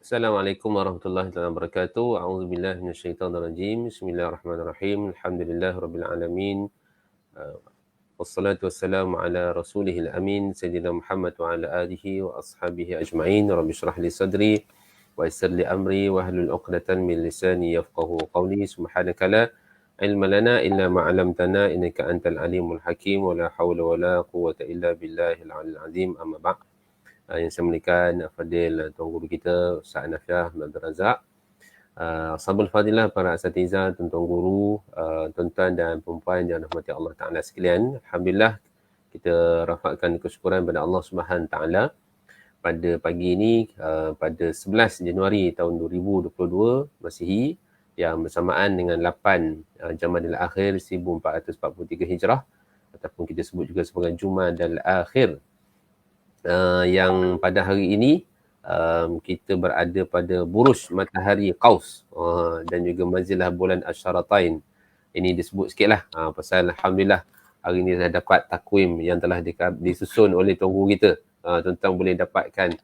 Assalamualaikum warahmatullahi wabarakatuh. A'udzubillahi minasyaitonirrajim. Bismillahirrahmanirrahim. Alhamdulillahirabbil alamin. Wassalatu wassalamu ala rasulihil amin sayyidina Muhammad wa ala alihi wa ashabihi ajma'in. Rabbi shrah li sadri wa yassir li amri wa hlul 'uqdatam min lisani yafqahu qawli. Subhanaka la ilma lana illa ma 'allamtana innaka antal alimul hakim wa la haula wa la quwwata illa billahil 'aliyyil azim. Amma ba'd. Yang saya muliakan Fadil Tuan Guru kita Ustaz Hanafiah bin Abdul Razak, Ashabul Fadilah, para asatiza, tuan-tuan guru, tuan-tuan dan perempuan yang dirahmati Allah Ta'ala sekalian. Alhamdulillah, kita rafakkan kesyukuran kepada Allah Subhanahu Ta'ala pada pagi ini, pada 11 Januari tahun 2022 Masihi, yang bersamaan dengan 8 Jamadil Akhir 1443 Hijrah, ataupun kita sebut juga sebagai Jumadal Akhir. Yang pada hari ini kita berada pada buruj matahari Qaus dan juga manzilah bulan Asyaratain. Ini disebut sikitlah pasal alhamdulillah hari ini dah dapat takwim yang telah disusun oleh Tuan Guru kita. Tuan-tuan boleh dapatkan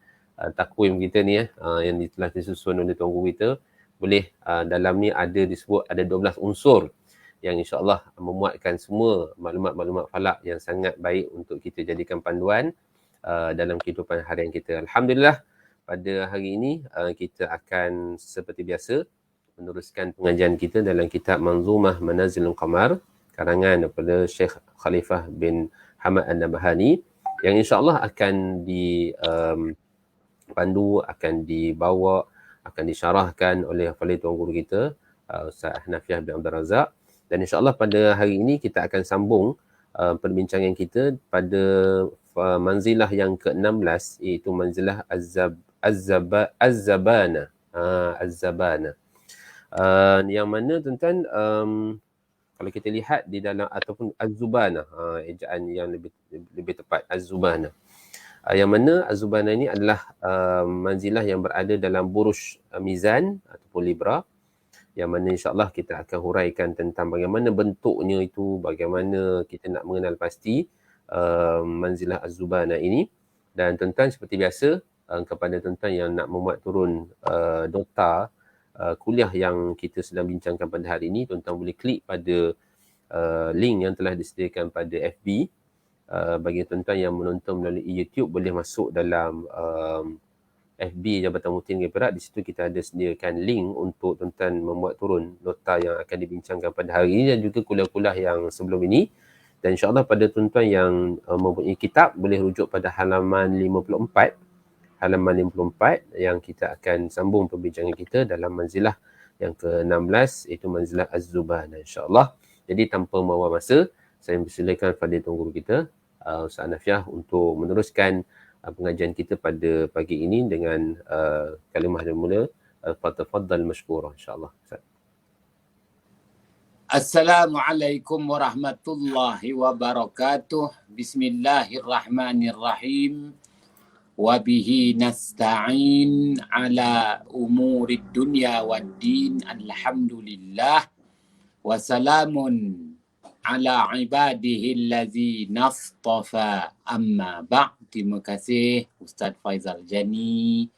takwim kita ni yang telah disusun oleh Tuan Guru kita. Boleh dalam ni ada disebut ada 12 unsur yang insya-Allah memuatkan semua maklumat-maklumat falak yang sangat baik untuk kita jadikan panduan dalam kehidupan harian kita. Alhamdulillah, pada hari ini kita akan seperti biasa meneruskan pengajian kita dalam kitab Manzumah Manazilul Qamar karangan daripada Syekh Khalifah bin Hamad An-Nabhani, yang insya-Allah akan dipandu, akan dibawa, akan disyarahkan oleh Hafidh Tuan Guru kita Ustaz Hanafiah bin Abdul Razak. Dan insya-Allah pada hari ini kita akan sambung perbincangan kita pada manzilah yang ke-16, iaitu manzilah Az-Zabana. Az-Zabana. Yang mana tuan-tuan, kalau kita lihat di dalam ataupun Az-Zubana, ejaan yang lebih tepat, Az-Zubana. Yang mana Az-Zubana ini adalah manzilah yang berada dalam buruj mizan ataupun libra, yang mana insya-Allah kita akan huraikan tentang bagaimana bentuknya itu, bagaimana kita nak mengenal pasti manzilah Az-Zubana ini. Dan tuan-tuan, seperti biasa, kepada tuan-tuan yang nak memuat turun nota kuliah yang kita sedang bincangkan pada hari ini, tuan-tuan boleh klik pada link yang telah disediakan pada FB. Bagi tuan-tuan yang menonton melalui YouTube, boleh masuk dalam FB Jabatan Mufti Negeri Perak. Di situ kita ada sediakan link untuk tuan-tuan memuat turun nota yang akan dibincangkan pada hari ini dan juga kuliah-kuliah yang sebelum ini. Dan insya-Allah pada tuan-tuan yang mempunyai kitab, boleh rujuk pada halaman 54 yang kita akan sambung perbincangan kita dalam manzilah yang ke-16, iaitu manzilah Az-Zubana, insya-Allah. Jadi tanpa membuang masa, saya mempersilakan pada Tuan Guru kita Ustaz Hanafiah untuk meneruskan pengajian kita pada pagi ini dengan kalimah yang mula. Fatafaddal mashkura, insya-Allah. Assalamualaikum warahmatullahi wabarakatuh. Bismillahirrahmanirrahim. Wabihi nasta'in ala umurid dunya waddin. Alhamdulillah. Wassalamun ala ibadihi allazi nastafa, amma ba'd. Terima kasih Ustaz Faizal Jani.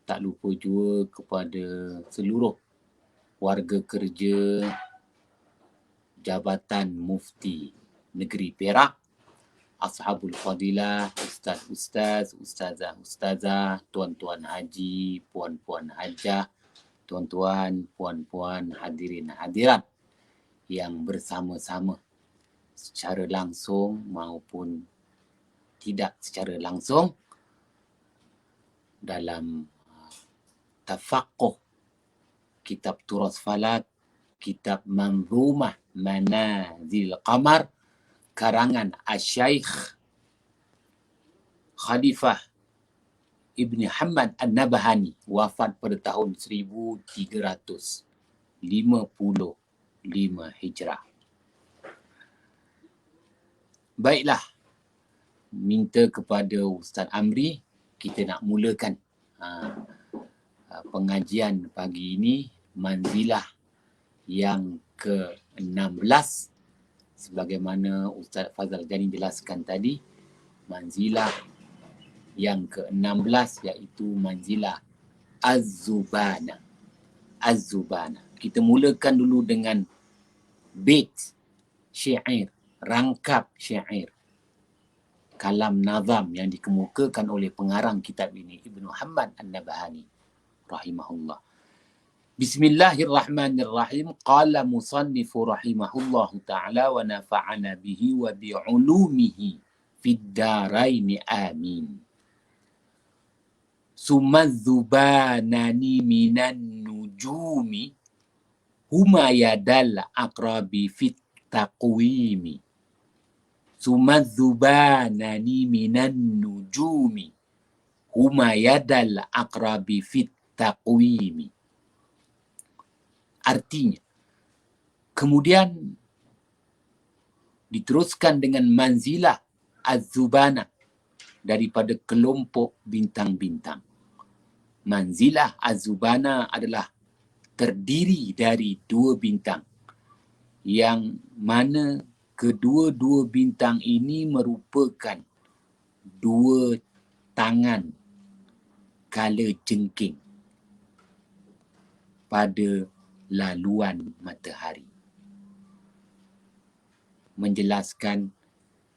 Tak lupa juga kepada seluruh warga kerja Jabatan Mufti Negeri Perak, Ashabul Fadilah, Ustaz-Ustaz, Ustazah-Ustazah, Tuan-Tuan Haji, Puan-Puan Hajah, Tuan-Tuan, Puan-Puan, hadirin hadirat yang bersama-sama secara langsung maupun tidak secara langsung dalam tafaqquh kitab Turas Falak, kitab Manzumah Manazil Qamar karangan Asy-Syaikh Khalifah Ibn Hamad An-Nabhani, wafat pada tahun 1355 Hijrah. Baiklah, minta kepada Ustaz Amri, kita nak mulakan pengajian pagi ini, manzilah yang ke-16. Sebagaimana Ustaz Fazal Jani jelaskan tadi, manzilah yang ke-16 iaitu manzilah Az-Zubana. Az-Zubana. Kita mulakan dulu dengan bait syair, rangkap syair, kalam nazam yang dikemukakan oleh pengarang kitab ini, Ibnu Muhammad An-Nabahani rahimahullah. Bismillahirrahmanirrahim. Qala musannifu rahimahullahu ta'ala wa nafa'ana bihi wa bi'ulumihi fid daraini amin. Sumazzubanani minan nujumi huma yadal aqrabi fit taqwimi. Sumazzubanani minan nujumi huma yadal aqrabi fit taqwimi. Artinya, kemudian diteruskan dengan manzilah az-zubana daripada kelompok bintang-bintang. Manzilah az-zubana adalah terdiri dari 2 bintang, yang mana kedua-dua bintang ini merupakan 2 tangan kala jengking pada laluan matahari. Menjelaskan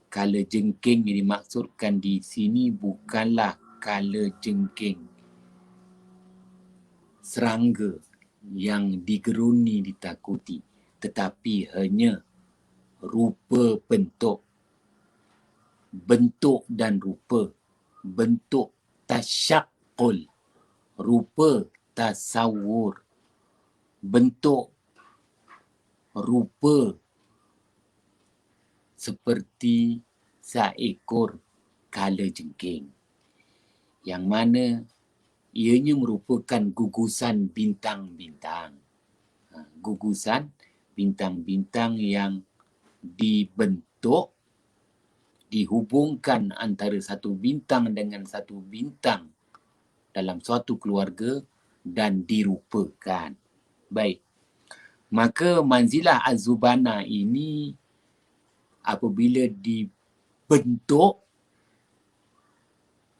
kala jengking yang dimaksudkan di sini bukanlah kala jengking serangga yang digeruni ditakuti, tetapi hanya rupa bentuk. Bentuk dan rupa. Bentuk tasyakul. Rupa tasawur. Bentuk rupa seperti seekor kala jengking, yang mana ianya merupakan gugusan bintang-bintang. Gugusan bintang-bintang yang dibentuk, dihubungkan antara satu bintang dengan satu bintang dalam suatu keluarga dan dirupakan. Baik, maka manzilah az-zubana ini apabila dibentuk,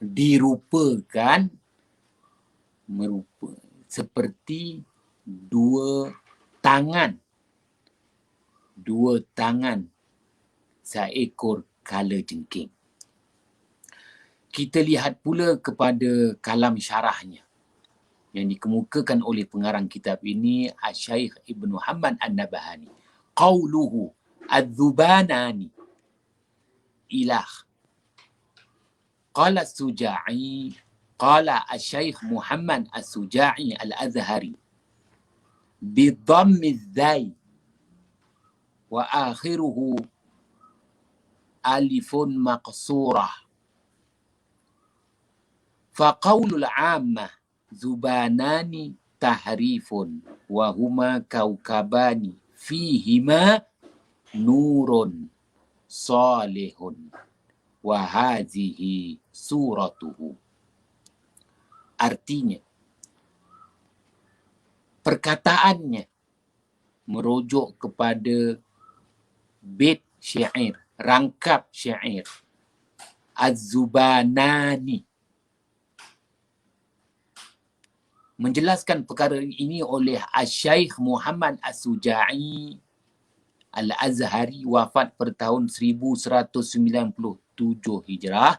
dirupakan, seperti 2 tangan seekor kala jengking. Kita lihat pula kepada kalam syarahnya yang dikemukakan oleh pengarang kitab ini, Asy-Syaikh Ibnu Muhammad An-Nabahani. Qauluhu adz-zubanani ilah. Qala As-Suja'i, qala Asy-Syaikh Muhammad As-Suja'i Al-Azhari bidhammi dzai wa akhiruhu alifun maqsurah. Fa qaulul 'ammah zubanani tahrifun wa huma kaukabani fihima nurun salihun wa hazihi suratuhu. Artinya, perkataannya merujuk kepada bait syair, rangkap syair Az-Zubanani. Menjelaskan perkara ini oleh Asy-Syaikh Muhammad As-Suja'i Al-Azhari, wafat pada tahun 1197 Hijrah.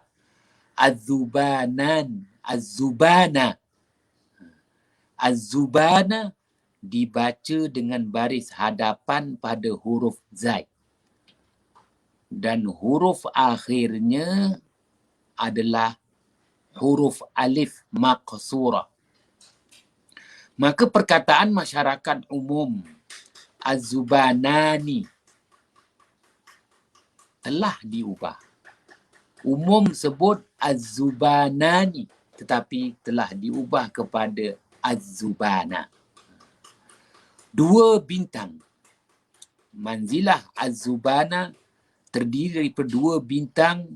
Az-Zubana dibaca dengan baris hadapan pada huruf zai, dan huruf akhirnya adalah huruf alif maqsurah. Maka perkataan masyarakat umum Az-Zubanani telah diubah. Umum sebut Az-Zubanani, tetapi telah diubah kepada Az-Zubana. 2 bintang. Manzilah Az-Zubana terdiri daripada 2 bintang.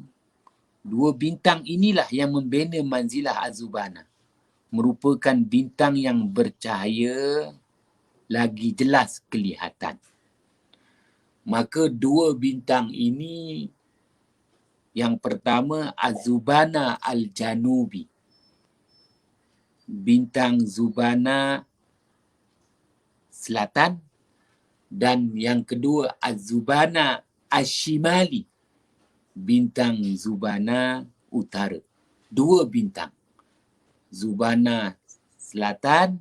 2 bintang inilah yang membina manzilah Az-Zubana. Merupakan bintang yang bercahaya lagi jelas kelihatan. Maka 2 bintang ini, yang pertama Az-Zubana Al-Janubi, bintang Zubana selatan, dan yang kedua Az-Zubana Ash-Shimali, bintang Zubana utara. Dua bintang, Zubana selatan,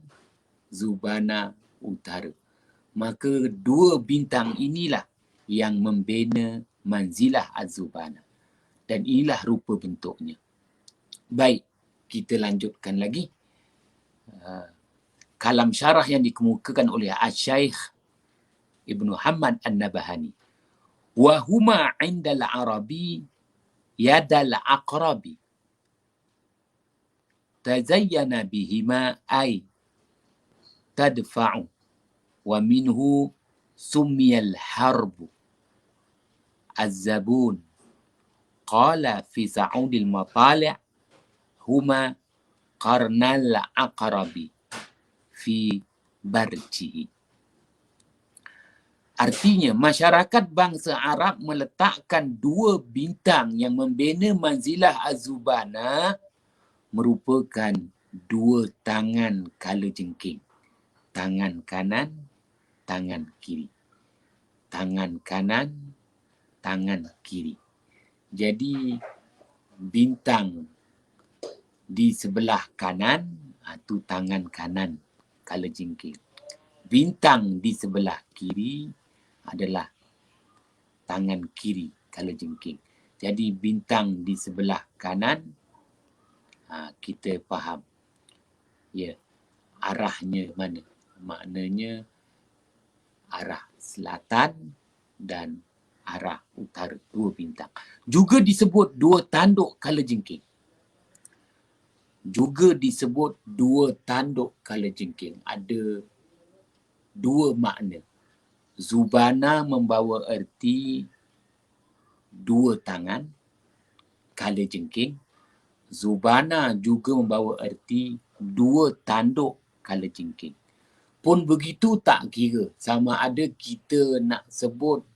Zubana utara. Maka dua bintang inilah yang membina manzilah Az-Zubana. Dan inilah rupa bentuknya. Baik, kita lanjutkan lagi. Kalam syarah yang dikemukakan oleh Asy-Syaikh Ibn Hamad An-Nabahani. Wa huma 'inda al-Arabi yadal aqrabi. Tazayyana bihima ay tadfa'u. Wa minhu summiyal harbu. Az-zabun. Qala fi Sa'udil Matali' huma qarnal aqrabi fi barjihi. Artinya, masyarakat bangsa Arab meletakkan dua bintang yang membina manzilah Az-Zubana merupakan dua tangan kalajengking. Tangan kanan, tangan kiri. Tangan kanan, tangan kiri. Jadi, bintang di sebelah kanan, itu tangan kanan kalajengking. Bintang di sebelah kiri adalah tangan kiri kalajengking. Jadi bintang di sebelah kanan, kita faham ya arahnya mana. Maknanya arah selatan dan arah utara, dua bintang. Juga disebut dua tanduk kalajengking. Juga disebut dua tanduk kalajengking. Ada dua makna. Zubana membawa erti dua tangan kalajengking. Zubana juga membawa erti dua tanduk kalajengking. Pun begitu tak kira sama ada kita nak sebut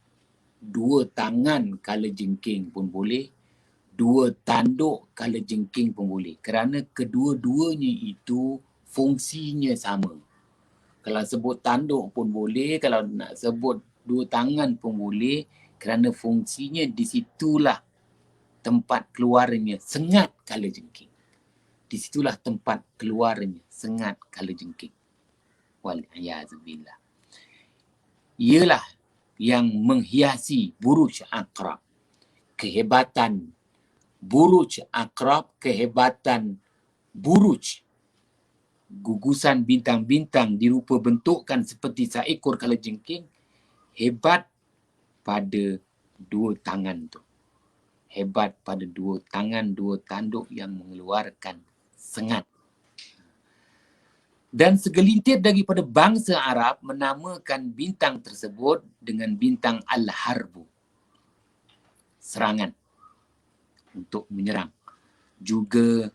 dua tangan kalajengking pun boleh, dua tanduk kalajengking pun boleh. Kerana kedua-duanya itu fungsinya sama. Kalau sebut tanduk pun boleh, kalau nak sebut dua tangan pun boleh, kerana fungsinya di situlah tempat keluarnya sengat kalajengking. Di situlah tempat keluarnya sengat kalajengking. Wal'iyazubillah. Ialah yang menghiasi buruj Aqrab. Kehebatan buruj Aqrab, kehebatan buruj, gugusan bintang-bintang dirupa bentukkan seperti seekor kalajengking, hebat pada dua tangan tu. Hebat pada dua tangan, dua tanduk yang mengeluarkan sengat. Dan segelintir daripada bangsa Arab menamakan bintang tersebut dengan bintang Al-Harbu. Serangan, untuk menyerang. Juga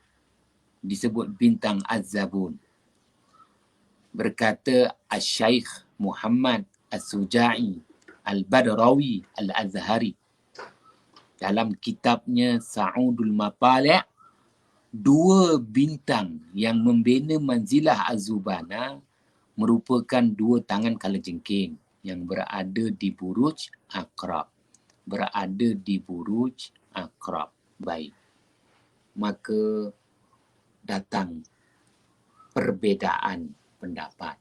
disebut bintang Az-Zabun. Berkata Asy-Syaikh Muhammad As-Suja'i Al-Badrawi Al-Azhari dalam kitabnya Sa'udul Matali', dua bintang yang membina manzilah Az-Zubana merupakan dua tangan kalajengking yang berada di buruj Aqrab. Berada di buruj Aqrab. Baik. Maka datang perbezaan pendapat.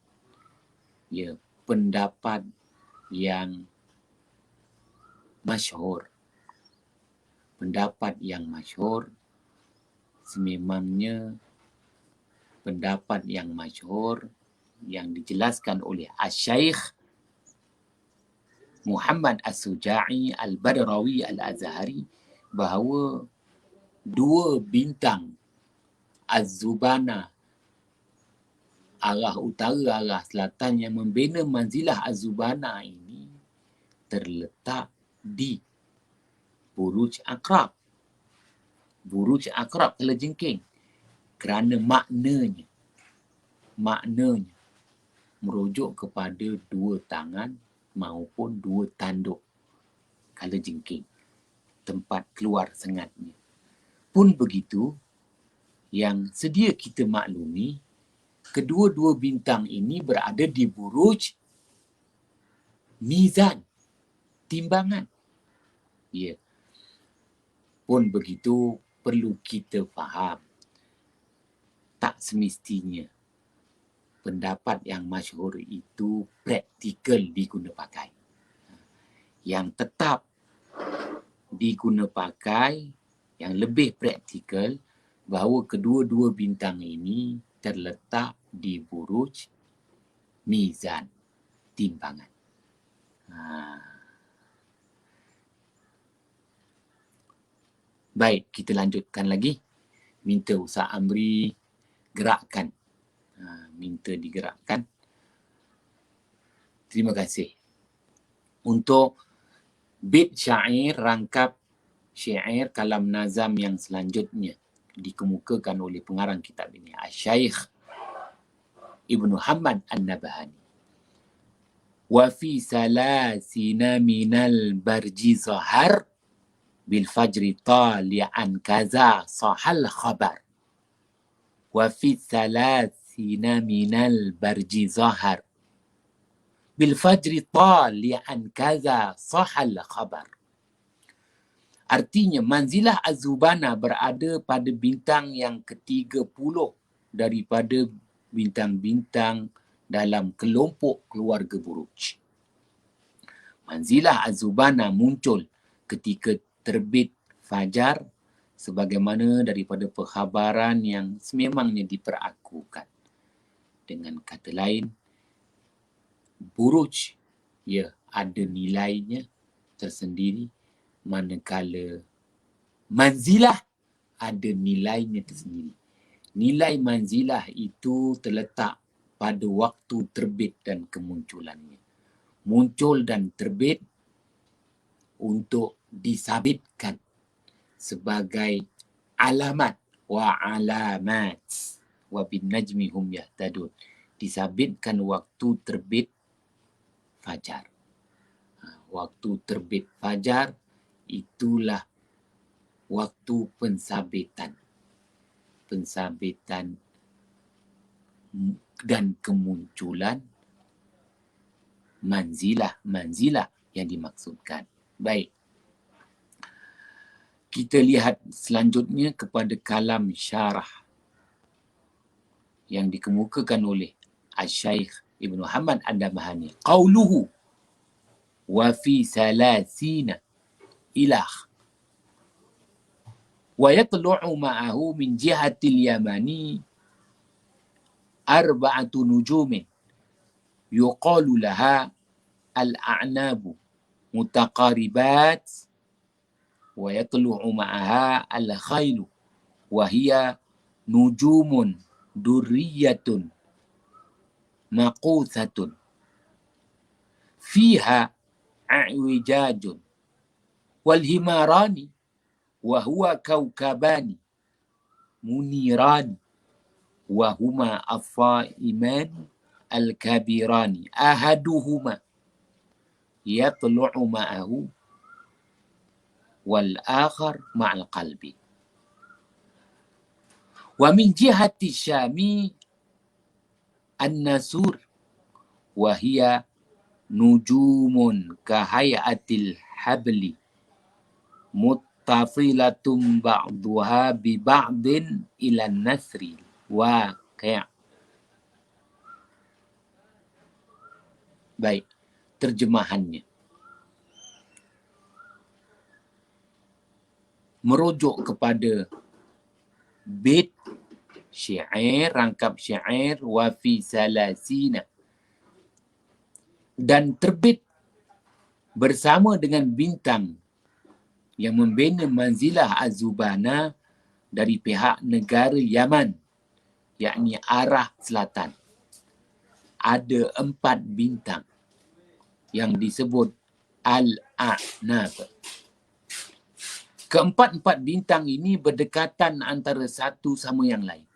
Ya, pendapat yang masyhur. Pendapat yang masyhur sememangnya pendapat yang masyhur yang dijelaskan oleh Asy-Syaikh Muhammad As-Suja'i Al-Badrawi Al-Azhari bahawa dua bintang Az-Zubana arah utara, arah selatan yang membina manzilah Az-Zubana ini terletak di buruj Aqrab. Buruj Aqrab kalajengking. Kerana maknanya merujuk kepada dua tangan maupun dua tanduk kalajengking, tempat keluar sengatnya. Pun begitu, yang sedia kita maklumi kedua-dua bintang ini berada di buruj mizan, timbangan. Ya. Pun begitu, perlu kita faham, tak semestinya pendapat yang masyhur itu praktikal diguna pakai. Yang tetap diguna pakai, yang lebih praktikal, bahawa kedua-dua bintang ini terletak di buruj mizan, timbangan. Baik, kita lanjutkan lagi. Minta Ustaz Amri gerakkan. Minta digerakkan. Terima kasih. Untuk bait syair, rangkap syair kalam nazam yang selanjutnya dikemukakan oleh pengarang kitab ini, Asy-Syaikh Ibnu Hamad An-Nabhani. Wa fi salasina minal barji zahar bil fajri tali'an kaza sahal khabar. Wa fi salasina minal barji zahar bil fajri tali'an kaza sahal khabar. Artinya, manzilah Az-Zubana berada pada bintang yang ke-30 daripada bintang-bintang dalam kelompok keluarga buruj. Manzilah Az-Zubana muncul ketika terbit fajar sebagaimana daripada perkhabaran yang sememangnya diperakukan. Dengan kata lain, buruj ada nilainya tersendiri, manakala manzilah ada nilainya tersendiri. Nilai manzilah itu terletak pada waktu terbit dan kemunculannya. Muncul dan terbit untuk disabitkan sebagai alamat wa alamat wa bin najmi hum yahtadun. Disabitkan waktu terbit fajar. Waktu terbit fajar itulah waktu pensabitan dan kemunculan manzilah yang dimaksudkan. Baik. Kita lihat selanjutnya kepada kalam syarah yang dikemukakan oleh Asy-Syaikh Ibnu Hamad An-Nabhani. Qauluhu wa fi salasina ilah wa yatlu'u ma'ahu min jihatil yamani arba'atu nujumin yuqalu laha al-a'nabu mutaqaribat wa yatlu'u ma'aha al-khailu wa hiya nujumun durriyatun maquthatun fiha a'wijajun wal himarani wa huwa kaukabani munirani wa huma afaiman al-kabirani ahaduhuma yatlu'u ma'ahu wal akhar ma'al qalbi. Wa min jihati syami an-nasur wa hiya nujumun kahayatil habli muttafilatum ba'duha bi ba'din ila nasri wa kayak. Baik, terjemahannya. Merujuk kepada bait syair, rangkap syair wa fi salasina, dan terbit bersama dengan bintang yang membina manzilah Az-Zubana dari pihak negara Yaman, yakni arah selatan. Ada 4 bintang yang disebut Al-A'nab. Keempat-empat bintang ini berdekatan antara satu sama yang lain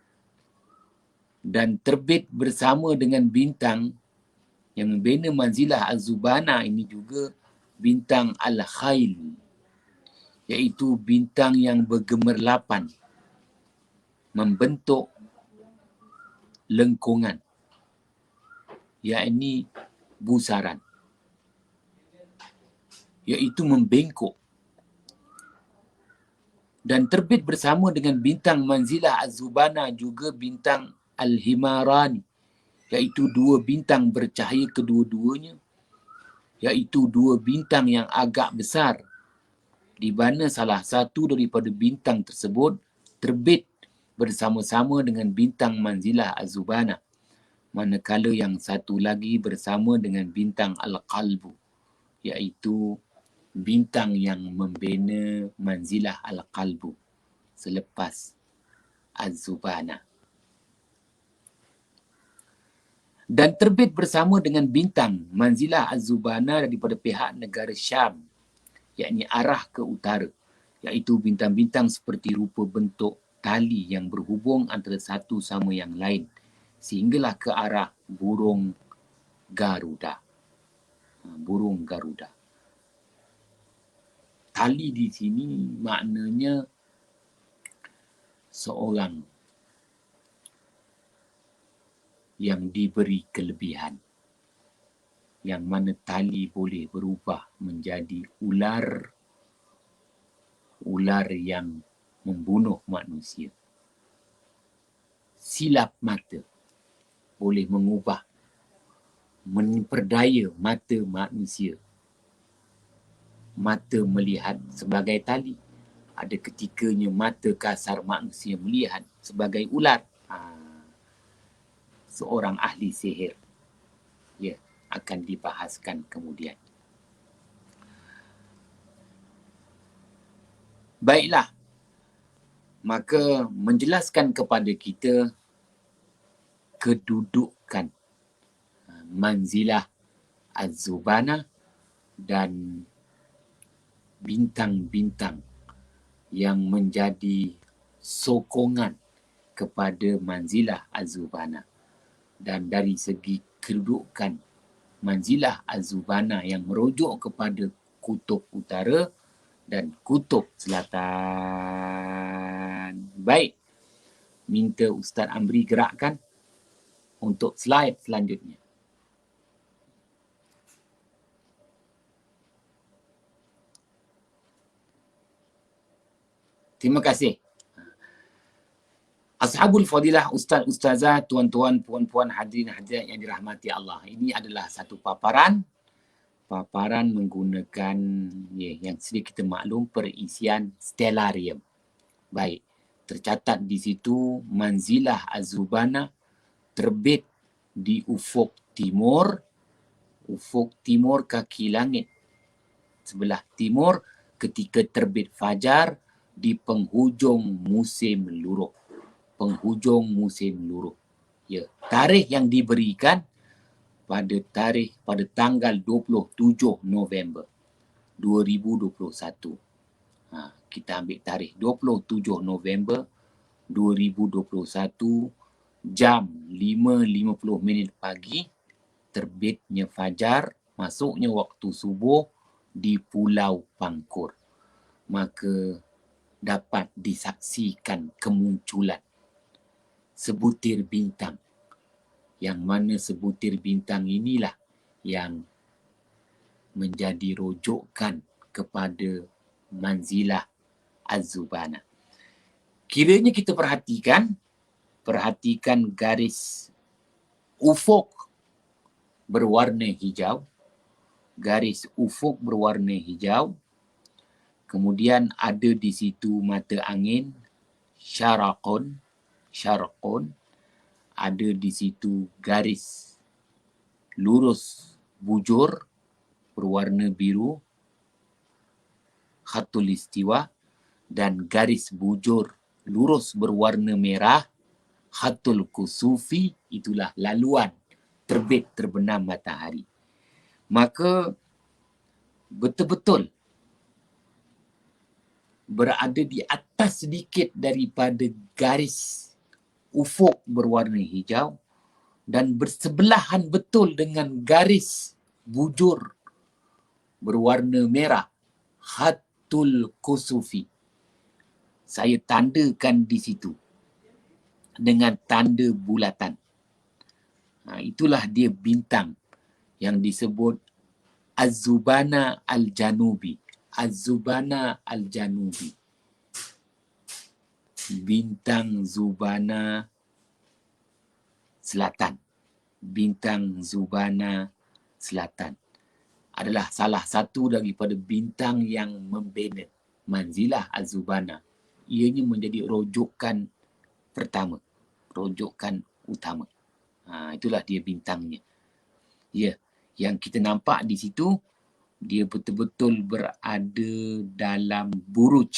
dan terbit bersama dengan bintang yang membina manzilah Az-Zubana ini juga bintang Al-Khail, iaitu bintang yang bergemerlapan membentuk lengkungan, yakni busaran, iaitu membengkok, dan terbit bersama dengan bintang Manzilah Az-Zubana juga bintang Al-Himarani, iaitu dua bintang bercahaya kedua-duanya, iaitu dua bintang yang agak besar, di mana salah satu daripada bintang tersebut terbit bersama-sama dengan bintang Manzilah Az-Zubana, manakala yang satu lagi bersama dengan bintang Al-Qalbu, iaitu bintang yang membina Manzilah Al-Qalbu selepas Az-Zubana. Dan terbit bersama dengan bintang Manzilah Az-Zubana daripada pihak negara Syam, yakni arah ke utara, iaitu bintang-bintang seperti rupa bentuk tali yang berhubung antara satu sama yang lain, sehinggalah ke arah burung Garuda. Burung Garuda. Tali di sini maknanya seorang yang diberi kelebihan, yang mana tali boleh berubah menjadi ular yang membunuh manusia. Silap mata boleh mengubah, memperdaya mata manusia. Mata melihat sebagai tali. Ada ketikanya mata kasar manusia melihat sebagai ular. Seorang ahli sihir. Ya, akan dibahaskan kemudian. Baiklah. Maka menjelaskan kepada kita kedudukan Manzilah Az-Zubana dan bintang-bintang yang menjadi sokongan kepada Manzilah Az-Zubana. Dan dari segi kedudukan Manzilah Az-Zubana yang merujuk kepada kutub utara dan kutub selatan. Baik, minta Ustaz Amri gerakkan untuk slide selanjutnya. Terima kasih. Ashabul Fadilah, Ustaz, Ustazah, tuan-tuan, puan-puan, hadirin hadirat yang dirahmati Allah. Ini adalah satu paparan menggunakan yang sedia kita maklum perisian stellarium. Baik, tercatat di situ Manzilah Az-Zubana terbit di ufuk timur kaki langit sebelah timur ketika terbit fajar di penghujung musim luruh. Ya, tarikh yang diberikan pada tanggal 27 November 2021. Kita ambil tarikh 27 November 2021 jam 5.50 pagi, terbitnya fajar, masuknya waktu subuh di Pulau Pangkur. Maka dapat disaksikan kemunculan sebutir bintang, yang mana sebutir bintang inilah yang menjadi rujukan kepada Manzilah Az-Zubana. Kiranya kita perhatikan garis ufuk berwarna hijau, kemudian ada di situ mata angin syaraqun, ada di situ garis lurus bujur berwarna biru, khatul istiwa, dan garis bujur lurus berwarna merah, khatul kusufi, itulah laluan terbit terbenam matahari. Maka betul-betul berada di atas sedikit daripada garis ufuk berwarna hijau dan bersebelahan betul dengan garis bujur berwarna merah, khatul kusufi. Saya tandakan di situ dengan tanda bulatan. Itulah dia bintang yang disebut Az-Zubana Al-Janubi. Az-Zubana Al-Janubi. Bintang Zubana Selatan. Bintang Zubana Selatan adalah salah satu daripada bintang yang membina manzilah Az-Zubana. Ianya menjadi rujukan pertama, rujukan utama. Itulah dia bintangnya. Ya, yang kita nampak di situ, dia betul-betul berada dalam buruj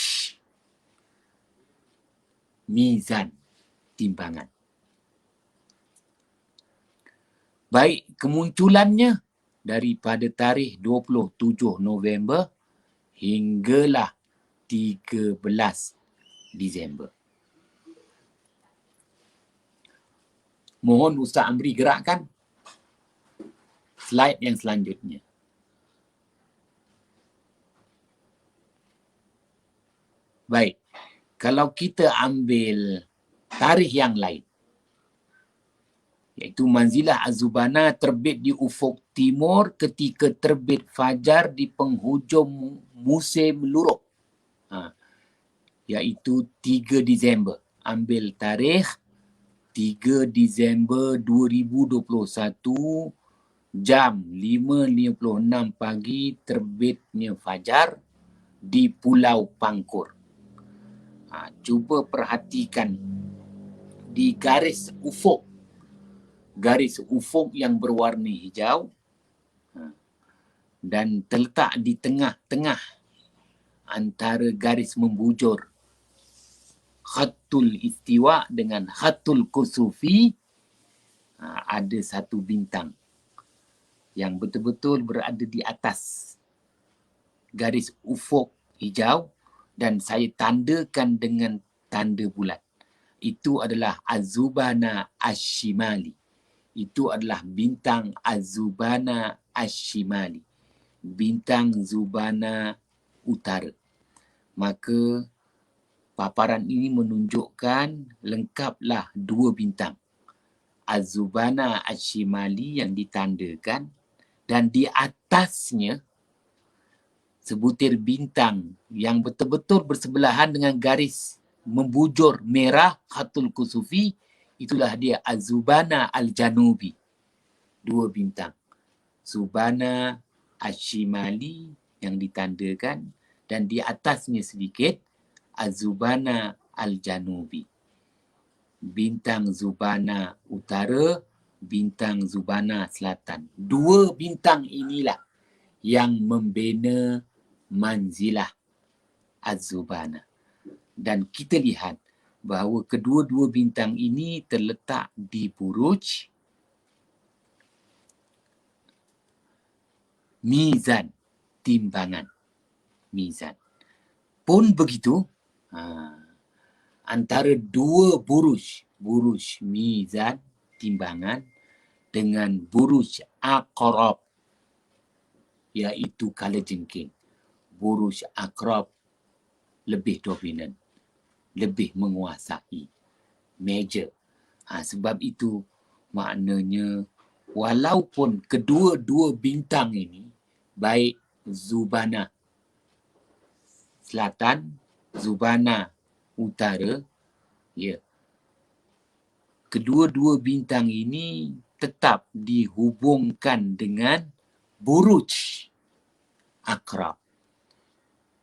mizan, timbangan. Baik, kemunculannya daripada tarikh 27 November hinggalah 13 Disember. Mohon Ustaz Amri gerakkan slide yang selanjutnya. Baik, kalau kita ambil tarikh yang lain, iaitu manzilah Az-Zubana terbit di ufuk timur ketika terbit fajar di penghujung musim luruk, iaitu 3 Disember. Ambil tarikh 3 Disember 2021 jam 5.56 pagi terbitnya fajar di Pulau Pangkur. Cuba perhatikan di garis ufuk yang berwarna hijau dan terletak di tengah-tengah antara garis membujur Khatul Istiwa dengan Khatul Kusufi, ada satu bintang yang betul-betul berada di atas garis ufuk hijau dan saya tandakan dengan tanda bulat. Itu adalah Az-Zubana Ash-Shimali. Itu adalah bintang Az-Zubana Ash-Shimali. Bintang Zubana Utara. Maka paparan ini menunjukkan lengkaplah dua bintang. Az-Zubana Ash-Shimali yang ditandakan dan di atasnya sebutir bintang yang betul-betul bersebelahan dengan garis membujur merah Khatul Kusufi, itulah dia Az-Zubana Al-Janubi. Dua bintang. Zubana Ash-Shimali yang ditandakan dan di atasnya sedikit Az-Zubana Al-Janubi. Bintang Zubana Utara, bintang Zubana Selatan. Dua bintang inilah yang membina manzilah Az-Zubana. Dan kita lihat bahawa kedua-dua bintang ini terletak di buruj mizan, timbangan. Mizan. Pun begitu, antara dua buruj mizan, timbangan, dengan buruj Aqrab, iaitu kalajengking. Buruj Aqrab lebih dominan, lebih menguasai, major. Sebab itu maknanya walaupun kedua-dua bintang ini, baik Zubana Selatan, Zubana Utara, kedua-dua bintang ini tetap dihubungkan dengan buruj Aqrab.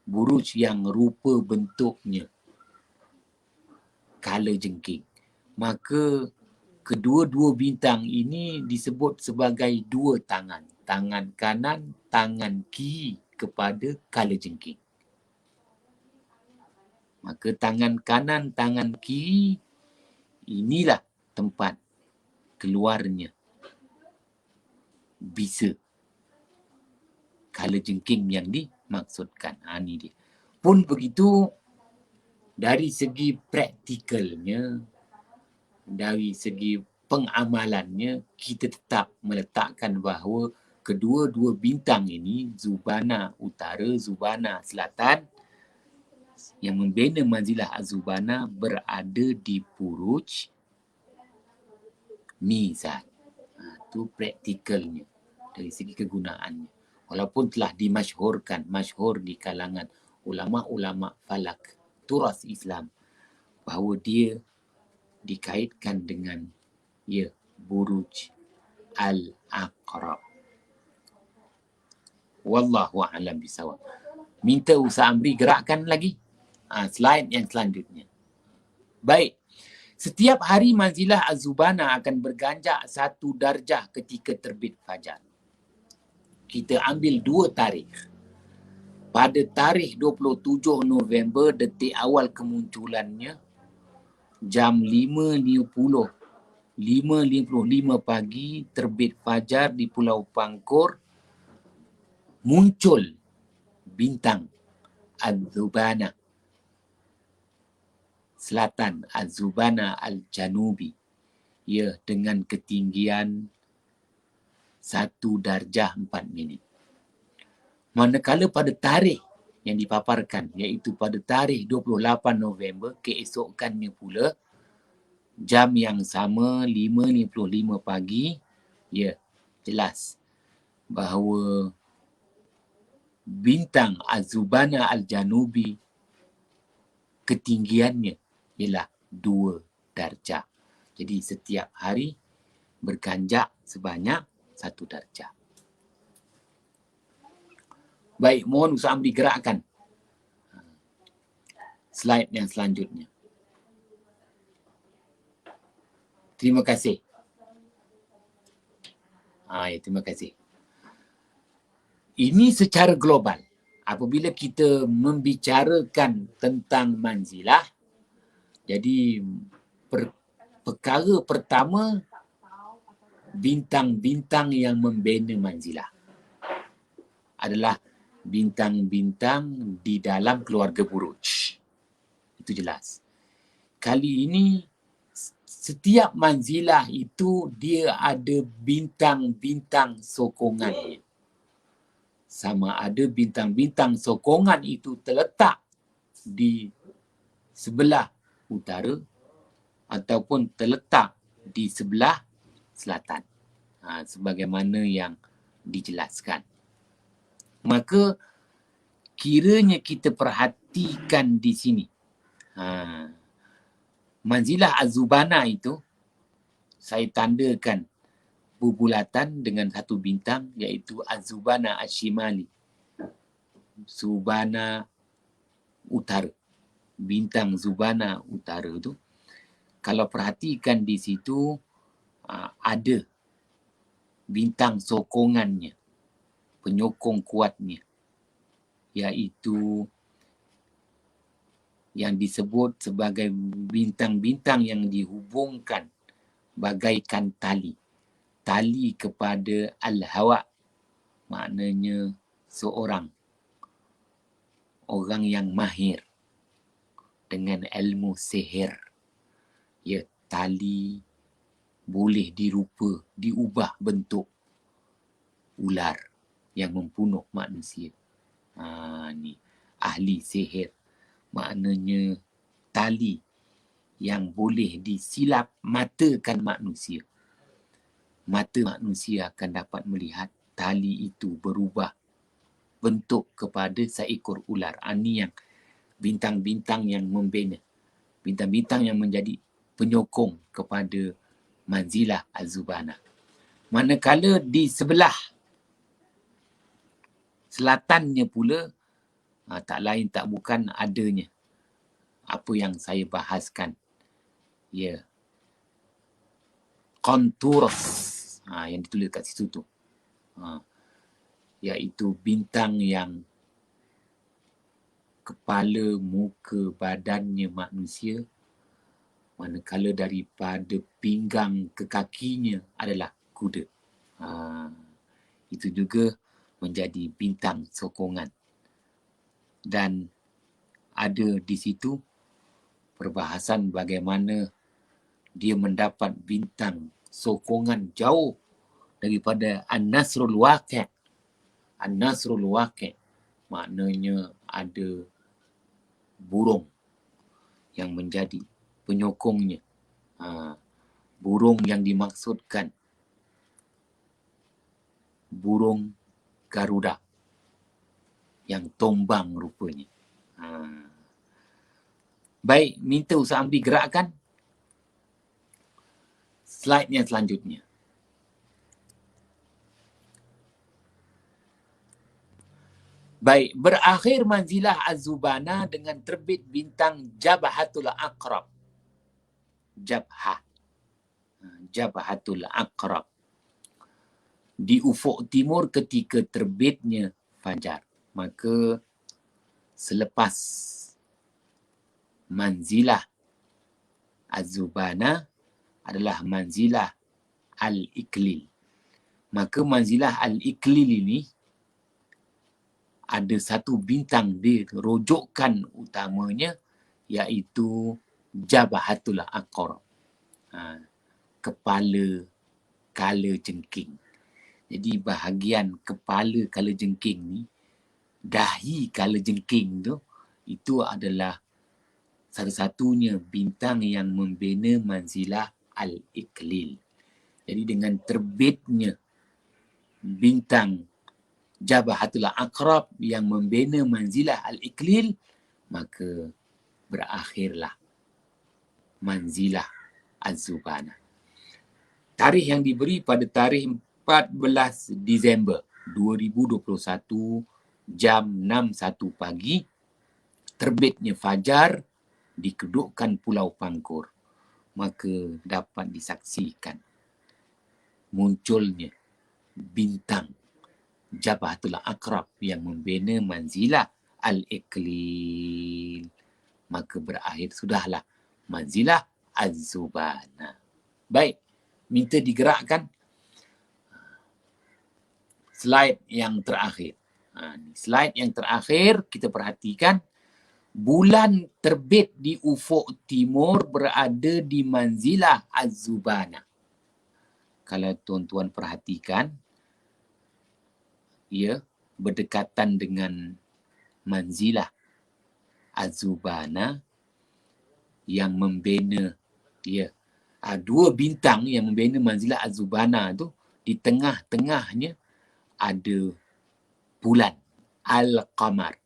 Buruj yang rupa bentuknya kalajengking. Maka kedua-dua bintang ini disebut sebagai dua tangan. Tangan kanan, tangan kiri kepada kalajengking. Maka tangan kanan, tangan kiri, inilah tempat keluarnya bisa kalajengking yang dimaksudkan. Ini dia. Pun begitu, dari segi praktikalnya, dari segi pengamalannya, kita tetap meletakkan bahawa kedua-dua bintang ini, Zubana Utara, Zubana Selatan, yang membina manzilah Az-Zubana berada di buruj mizan. itu praktikalnya, dari segi kegunaannya. Walaupun telah masyhur di kalangan ulama-ulama falak, turas Islam, bahawa dia dikaitkan dengan buruj al-aqrab. Wallahu a'lam bisawab. Minta Ustaz Amri gerakkan lagi slide yang selanjutnya. Baik. Setiap hari manzilah Az-Zubana akan berganjak 1 darjah ketika terbit fajar. Kita ambil 2 tarikh. Pada tarikh 27 November, detik awal kemunculannya, jam 5.55 pagi, terbit fajar di Pulau Pangkor, muncul bintang Az-Zubana Selatan, Az-Zubana Al-Janubi, dengan ketinggian 1 darjah 4 minit. Manakala pada tarikh yang dipaparkan, iaitu pada tarikh 28 November, keesokannya pula, jam yang sama 5.55 pagi, jelas bahawa bintang Az-Zubana Al-Janubi ketinggiannya ialah 2 darjah. Jadi setiap hari berganjak sebanyak 1 darjah. Baik, mohon Ustaz Amri gerakkan slide yang selanjutnya. Terima kasih. Terima kasih. Ini secara global. Apabila kita membicarakan tentang manzilah, jadi perkara pertama, bintang-bintang yang membina manzilah adalah bintang-bintang di dalam keluarga buruj. Itu jelas. Kali ini, setiap manzilah itu dia ada bintang-bintang sokongannya. Sama ada bintang-bintang sokongan itu terletak di sebelah utara ataupun terletak di sebelah selatan. Sebagaimana yang dijelaskan. Maka kiranya kita perhatikan di sini. Manzilah Az-Zubana itu saya tandakan berbulatan dengan 1 bintang, iaitu Az-Zubana Ash-Shimali, Zubana Utara. Bintang Zubana Utara itu, kalau perhatikan di situ, ada bintang sokongannya, penyokong kuatnya, iaitu yang disebut sebagai bintang-bintang yang dihubungkan bagaikan tali kepada Al-Hawa, maknanya seorang orang yang mahir dengan ilmu sihir. Tali boleh diubah bentuk ular yang membunuh manusia. Ni ahli sihir, maknanya tali yang boleh disilap matakan manusia. Mata manusia akan dapat melihat tali itu berubah bentuk kepada seekor ular. Ini yang bintang-bintang yang membina, bintang-bintang yang menjadi penyokong kepada manzilah Az-Zubana. Manakala di sebelah selatannya pula, tak lain tak bukan adanya apa yang saya bahaskan, Konturus, yang ditulis kat situ tu, iaitu bintang yang kepala, muka, badannya manusia, manakala daripada pinggang ke kakinya adalah kuda. Itu juga menjadi bintang sokongan. Dan ada di situ perbahasan bagaimana dia mendapat bintang sokongan jauh daripada An-Nasrul Waqi'. An-Nasrul Waqi' maknanya ada burung yang menjadi penyokongnya. Burung yang dimaksudkan burung Garuda yang tombang rupanya. Baik, minta Ustaz Amri gerakkan slide yang selanjutnya. Baik, berakhir manzilah Az-Zubana dengan terbit bintang Jabhatul Aqrab. Jabhatul Aqrab. Di ufuk timur ketika terbitnya fajar. Maka selepas manzilah Az-Zubana adalah manzilah Al-Iklil. Maka manzilah Al-Iklil ini ada satu bintang dirojokkan utamanya, iaitu Jabhatul Aqrab. Kepala kala jengking. Jadi bahagian kepala kala jengking ni, dahi kala jengking tu, itu adalah satu-satunya bintang yang membina manzilah Al-Iklil. Jadi dengan terbitnya bintang Jabhatul Aqrab yang membina manzilah Al-Iklil, maka berakhirlah manzilah Az-Zubana. Tarikh yang diberi pada tarikh 14 Disember 2021 jam 6.1 pagi, terbitnya fajar di kedudukan Pulau Pangkor. Maka dapat disaksikan munculnya bintang Jabhatul Aqrab yang membina manzilah Al-Iklil. Maka berakhir sudahlah manzilah Az-Zubana. Baik, minta digerakkan slide yang terakhir. Slide yang terakhir kita perhatikan, bulan terbit di ufuk timur berada di manzilah Az-Zubana. Kalau tuan-tuan perhatikan, ia berdekatan dengan manzilah Az-Zubana yang membina dua bintang yang membina manzilah Az-Zubana tu, di tengah-tengahnya ada bulan Al-Qamar,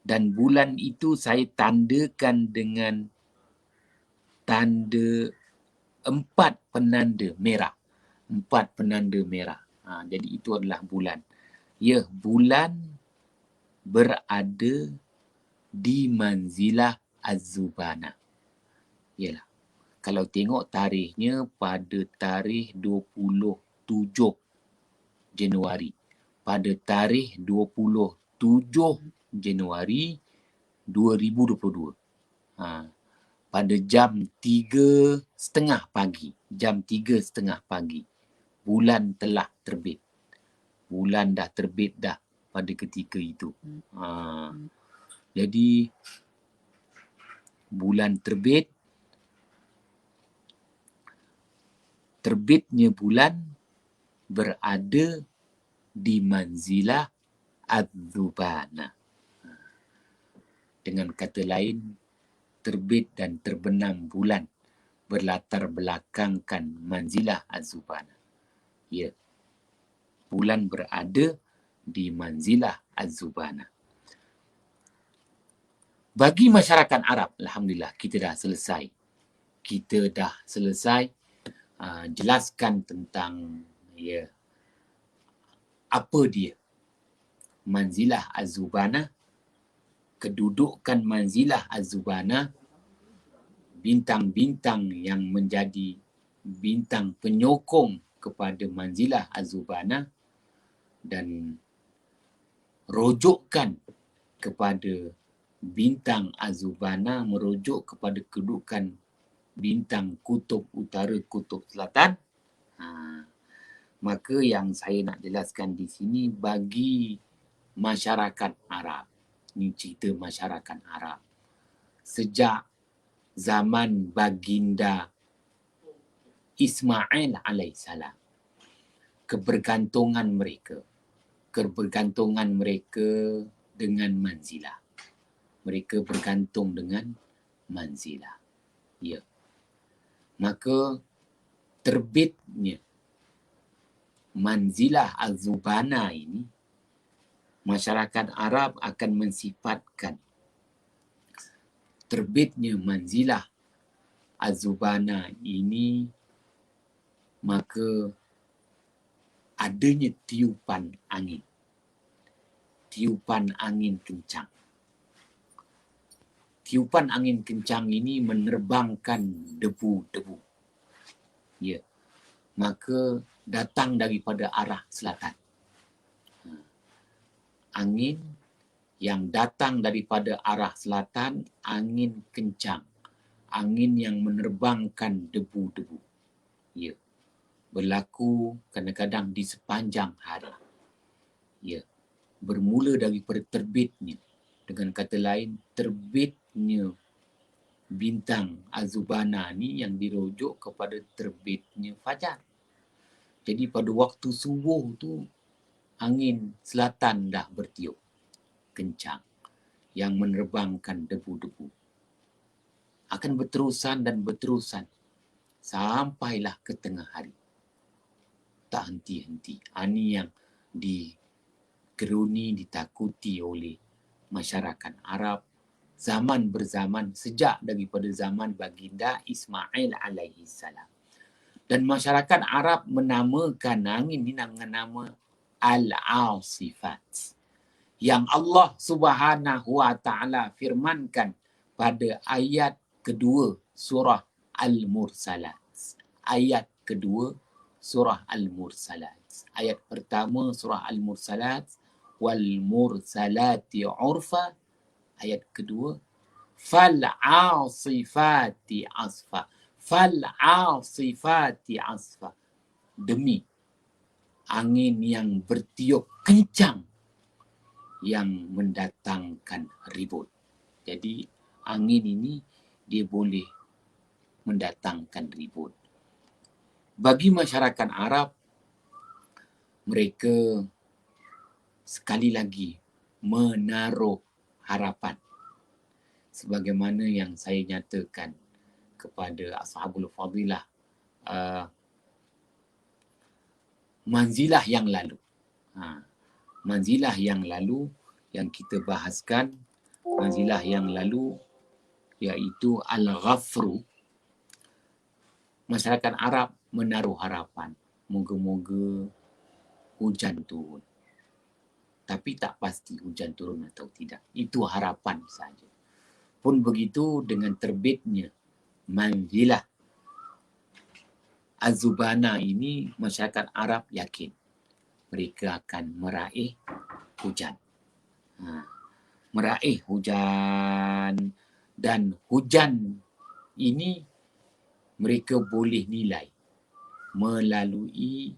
dan bulan itu saya tandakan dengan tanda 4 penanda merah. 4 penanda merah. Jadi itu adalah bulan. Bulan berada di manzilah Az-Zubana. Yalah. Kalau tengok tarikhnya pada tarikh 27 Januari. Pada tarikh 27 Januari 2022. Pada jam 3.30 pagi. Jam 3.30 pagi. Bulan telah terbit. Bulan dah terbit dah pada ketika itu. Jadi bulan terbit, terbitnya bulan berada di manzilah Az-Zubana. Dengan kata lain, terbit dan terbenam bulan berlatar belakangkan manzilah Az-Zubana. Bulan berada di manzilah Az-Zubana. Bagi masyarakat Arab, alhamdulillah kita dah selesai. Kita dah selesai jelaskan tentang apa dia manzilah Az-Zubana, kedudukan manzilah Az-Zubana, bintang-bintang yang menjadi bintang penyokong kepada manzilah Az-Zubana, dan rojokkan kepada bintang Az-Zubana merujuk kepada kedudukan bintang kutub utara, kutub selatan. Maka yang saya nak jelaskan di sini bagi masyarakat Arab. Ini cerita masyarakat Arab. Sejak zaman baginda Ismail alaihissalam, kebergantungan mereka dengan manzilah. Mereka bergantung dengan manzilah. Maka terbitnya manzilah Az-Zubana ini, masyarakat Arab akan mensifatkan terbitnya manzilah Az-Zubana ini, maka adanya tiupan angin. Tiupan angin kencang. Tiupan angin kencang ini menerbangkan debu-debu. Ya. Maka datang daripada arah selatan. Angin yang datang daripada arah selatan, angin kencang. Angin yang menerbangkan debu-debu. Ya. Berlaku kadang-kadang di sepanjang hari. Ya. Bermula daripada terbitnya. Dengan kata lain, terbitnya bintang Az-Zubana ni yang dirujuk kepada terbitnya fajar. Jadi pada waktu subuh tu, angin selatan dah bertiup kencang yang menerbangkan debu-debu. Akan berterusan dan berterusan sampailah ke tengah hari. Tak henti-henti. Ini yang digeruni, ditakuti oleh masyarakat Arab zaman berzaman, sejak daripada zaman baginda Ismail alaihi salam. Dan masyarakat Arab menamakan angin ini dengan nama Al-Asifat, yang Allah Subhanahu wa taala firmankan pada ayat kedua surah Al-Mursalat. Ayat kedua surah Al-Mursalat. Ayat pertama surah Al-Mursalat, wal mursalati urfa. Ayat kedua, fal asifati asfa. Fal asifati asfa. Demi angin yang bertiup kencang yang mendatangkan ribut. Jadi angin ini dia boleh mendatangkan ribut. Bagi masyarakat Arab, mereka sekali lagi menaruh harapan. Sebagaimana yang saya nyatakan kepada Ashabul Fadilah manzilah yang lalu. Manzilah yang lalu yang kita bahaskan, manzilah yang lalu iaitu Al-Ghafru. Masyarakat Arab menaruh harapan. Moga-moga hujan turun. Tapi tak pasti hujan turun atau tidak. Itu harapan saja. Pun begitu dengan terbitnya manzilah Az-Zubana ini, masyarakat Arab yakin mereka akan meraih hujan. Meraih hujan, dan hujan ini mereka boleh nilai melalui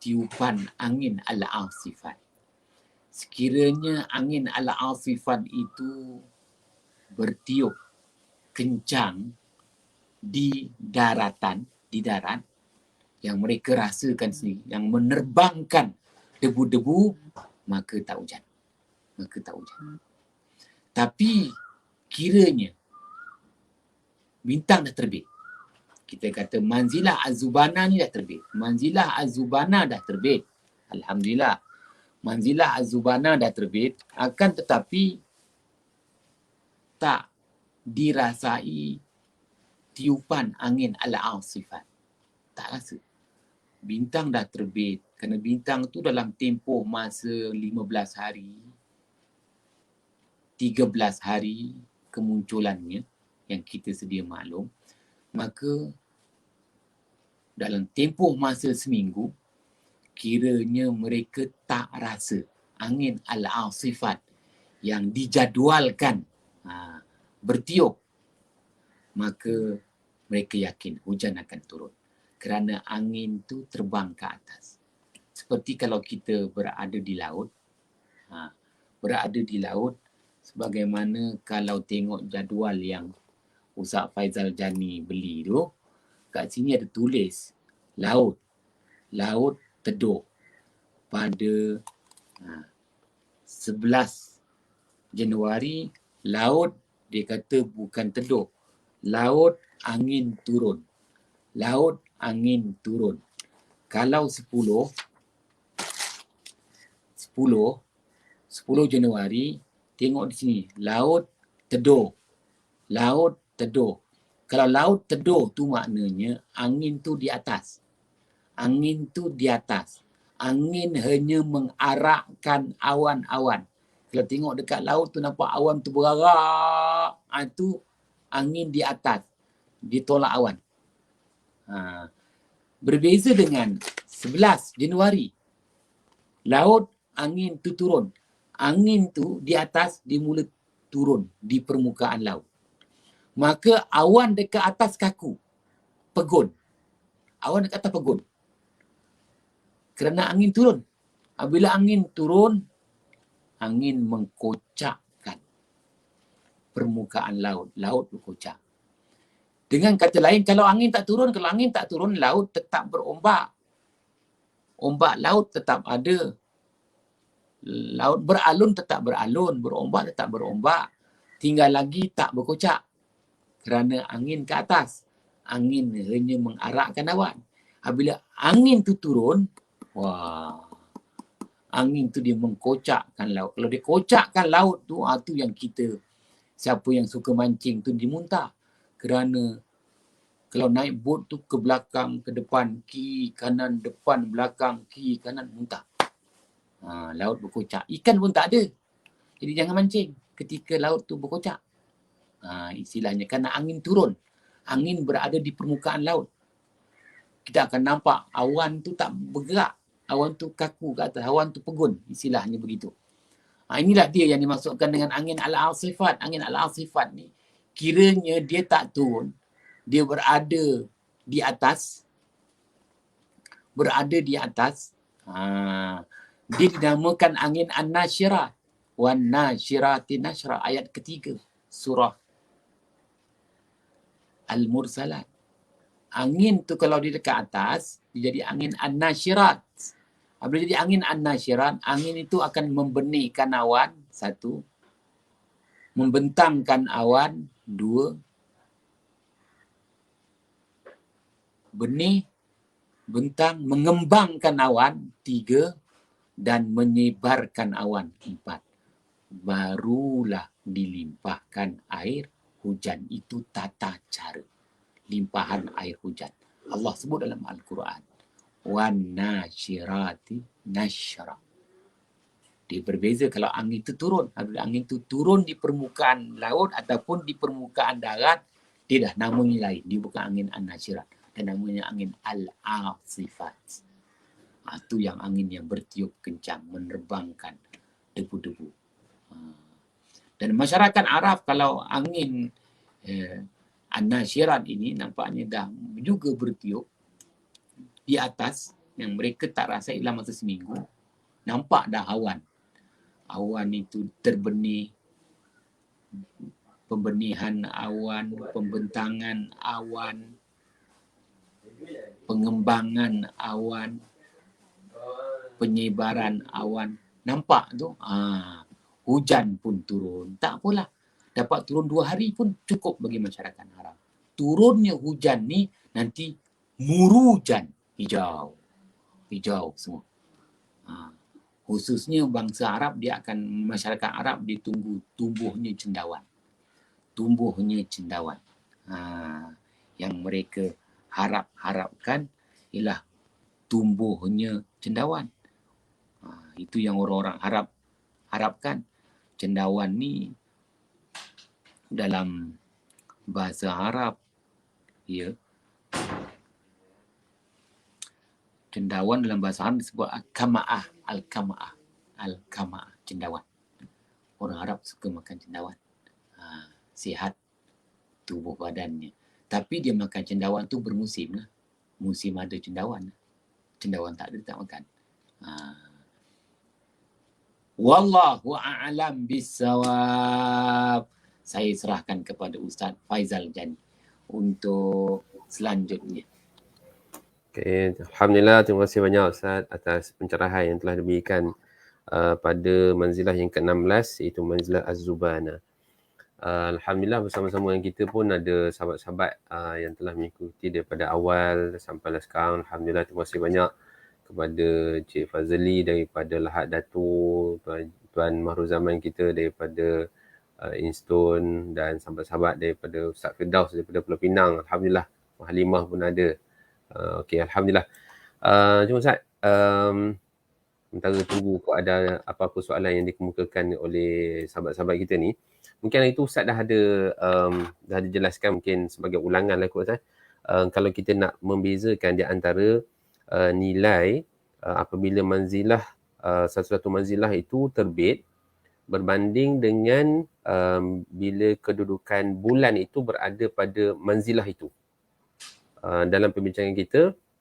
tiupan angin Al-Asifat. Sekiranya angin Al-Asifat itu bertiup kencang di daratan, di darat, yang mereka rasakan sendiri, yang menerbangkan debu-debu, maka tak hujan. Maka tak hujan. Tapi kiranya bintang dah terbit. Kita kata manzilah Az-Zubana ni dah terbit. Manzilah Az-Zubana dah terbit. Alhamdulillah. Manzilah Az-Zubana dah terbit, akan tetapi tak dirasai tiupan angin Al-Asifat. Tak rasa. Bintang dah terbit. Kerana bintang tu dalam tempoh masa 15 hari, 13 hari kemunculannya, yang kita sedia maklum, maka dalam tempoh masa seminggu, kiranya mereka tak rasa angin Al-Asifat yang dijadualkan bertiup, maka mereka yakin hujan akan turun. Kerana angin tu terbang ke atas. Seperti kalau kita berada di laut, berada di laut, sebagaimana kalau tengok jadual yang Ustaz Faizal Jani beli tu, kat sini ada tulis laut. Laut Teduh pada 11 Januari, laut dia kata bukan teduh. Laut angin turun. Laut angin turun. Kalau 10 10 Januari, tengok di sini, Laut Teduh. Laut Teduh. Kalau Laut Teduh tu maknanya angin tu di atas. Angin tu di atas. Angin hanya mengarakkan awan-awan. Kalau tengok dekat laut tu nampak awan tu berarak, itu angin di atas. Ditolak awan. Berbeza dengan 11 Januari. Laut, angin tu turun. Angin tu di atas, dia mula turun di permukaan laut. Maka awan dekat atas kaku. Pegun. Awan dekat atas pegun. Kerana angin turun. Apabila angin turun, angin mengkocakkan permukaan laut. Laut berkocak. Dengan kata lain, kalau angin tak turun, laut tetap berombak. Ombak laut tetap ada. Laut beralun tetap beralun. Berombak tetap berombak. Tinggal lagi tak berkocak. Kerana angin ke atas. Angin hanya mengarakkan awan. Apabila angin tu turun, angin tu dia mengkocakkan laut. Kalau dia kocakkan laut tu, tu yang kita, siapa yang suka mancing tu dimuntah. Kerana kalau naik bot tu ke belakang, ke depan, kiri, kanan, depan, belakang, kiri, kanan, muntah. Laut berkocak. Ikan pun tak ada. Jadi jangan mancing ketika laut tu berkocak. Istilahnya kerana angin turun. Angin berada di permukaan laut. Kita akan nampak awan tu tak bergerak. Awan tu kaku ke atas. Awan tu pegun. Istilahnya begitu. Inilah dia yang dimaksudkan dengan angin al-asifat. Angin al-asifat ni kiranya dia tak turun. Dia berada di atas. Dia dinamakan angin an-nasyirat. Wan nasyirati nasyra. Ayat ketiga. Surah Al-Mursalat. Angin tu kalau dia dekat atas, dia jadi angin an-nasyirat. Apabila jadi angin an-nasyirat, angin itu akan membenihkan awan. 1. Membentangkan awan. 2. Benih, bentang, mengembangkan awan. 3. Dan menyebarkan awan. 4. Barulah dilimpahkan air hujan. Itu tata cara limpahan air hujan. Allah sebut dalam Al-Quran. Wan nasyirati nasyra. Dia berbeza kalau angin itu turun. Apabila angin itu turun di permukaan laut ataupun di permukaan darat, dia dah namanya lain. Dia bukan angin an-nasyirat. Dan namanya angin al-asifat. Itu yang angin yang bertiup kencang, menerbangkan debu-debu. Dan masyarakat Arab kalau angin an-nasyirat ini nampaknya dah juga bertiup di atas, yang mereka tak rasa dalam masa seminggu, nampak dah awan. Awan itu terbenih, pembenihan awan, pembentangan awan, pengembangan awan, penyebaran awan. Nampak tu? Hujan pun turun. Tak apalah. Dapat turun 2 hari pun cukup bagi masyarakat Arab. Turunnya hujan ni nanti murujan. Hijau. Hijau semua. Khususnya bangsa Arab, masyarakat Arab dia tunggu tumbuhnya cendawan. Tumbuhnya cendawan. Yang mereka harapkan ialah tumbuhnya cendawan. Itu yang orang-orang harapkan. Cendawan ni dalam bahasa Arab, ya, cendawan dalam bahasa Arab disebut al-kama'ah. Al-kama'ah, cendawan. Orang Arab suka makan cendawan. Sihat tubuh badannya. Tapi dia makan cendawan tu bermusim lah. Musim ada cendawan. Cendawan tak ada, tak makan. Wallahu a'lam bissawab. Saya serahkan kepada Ustaz Faizal Jani untuk selanjutnya. Okay. Alhamdulillah, terima kasih banyak Ustaz atas pencerahan yang telah diberikan pada manzilah yang ke-16, iaitu manzilah Az-Zubana. Alhamdulillah bersama-sama dengan kita pun ada sahabat-sahabat yang telah mengikuti daripada awal sampai sekarang. Alhamdulillah, terima kasih banyak kepada Cik Fazli daripada Lahad Dato', Tuan Mahruzaman kita daripada Instone, dan sahabat-sahabat daripada Ustaz Firdaus daripada Pulau Pinang. Alhamdulillah. Halimah pun ada. Okey, Alhamdulillah. Cuma Ustaz, sementara tunggu kok ada apa-apa soalan yang dikemukakan oleh sahabat-sahabat kita ni. Mungkin hari tu Ustaz dah ada jelaskan, mungkin sebagai ulangan lah kot Ustaz. Kalau kita nak membezakan di antara nilai apabila manzilah satu-satu manzilah itu terbit berbanding dengan bila kedudukan bulan itu berada pada manzilah itu. Dalam perbincangan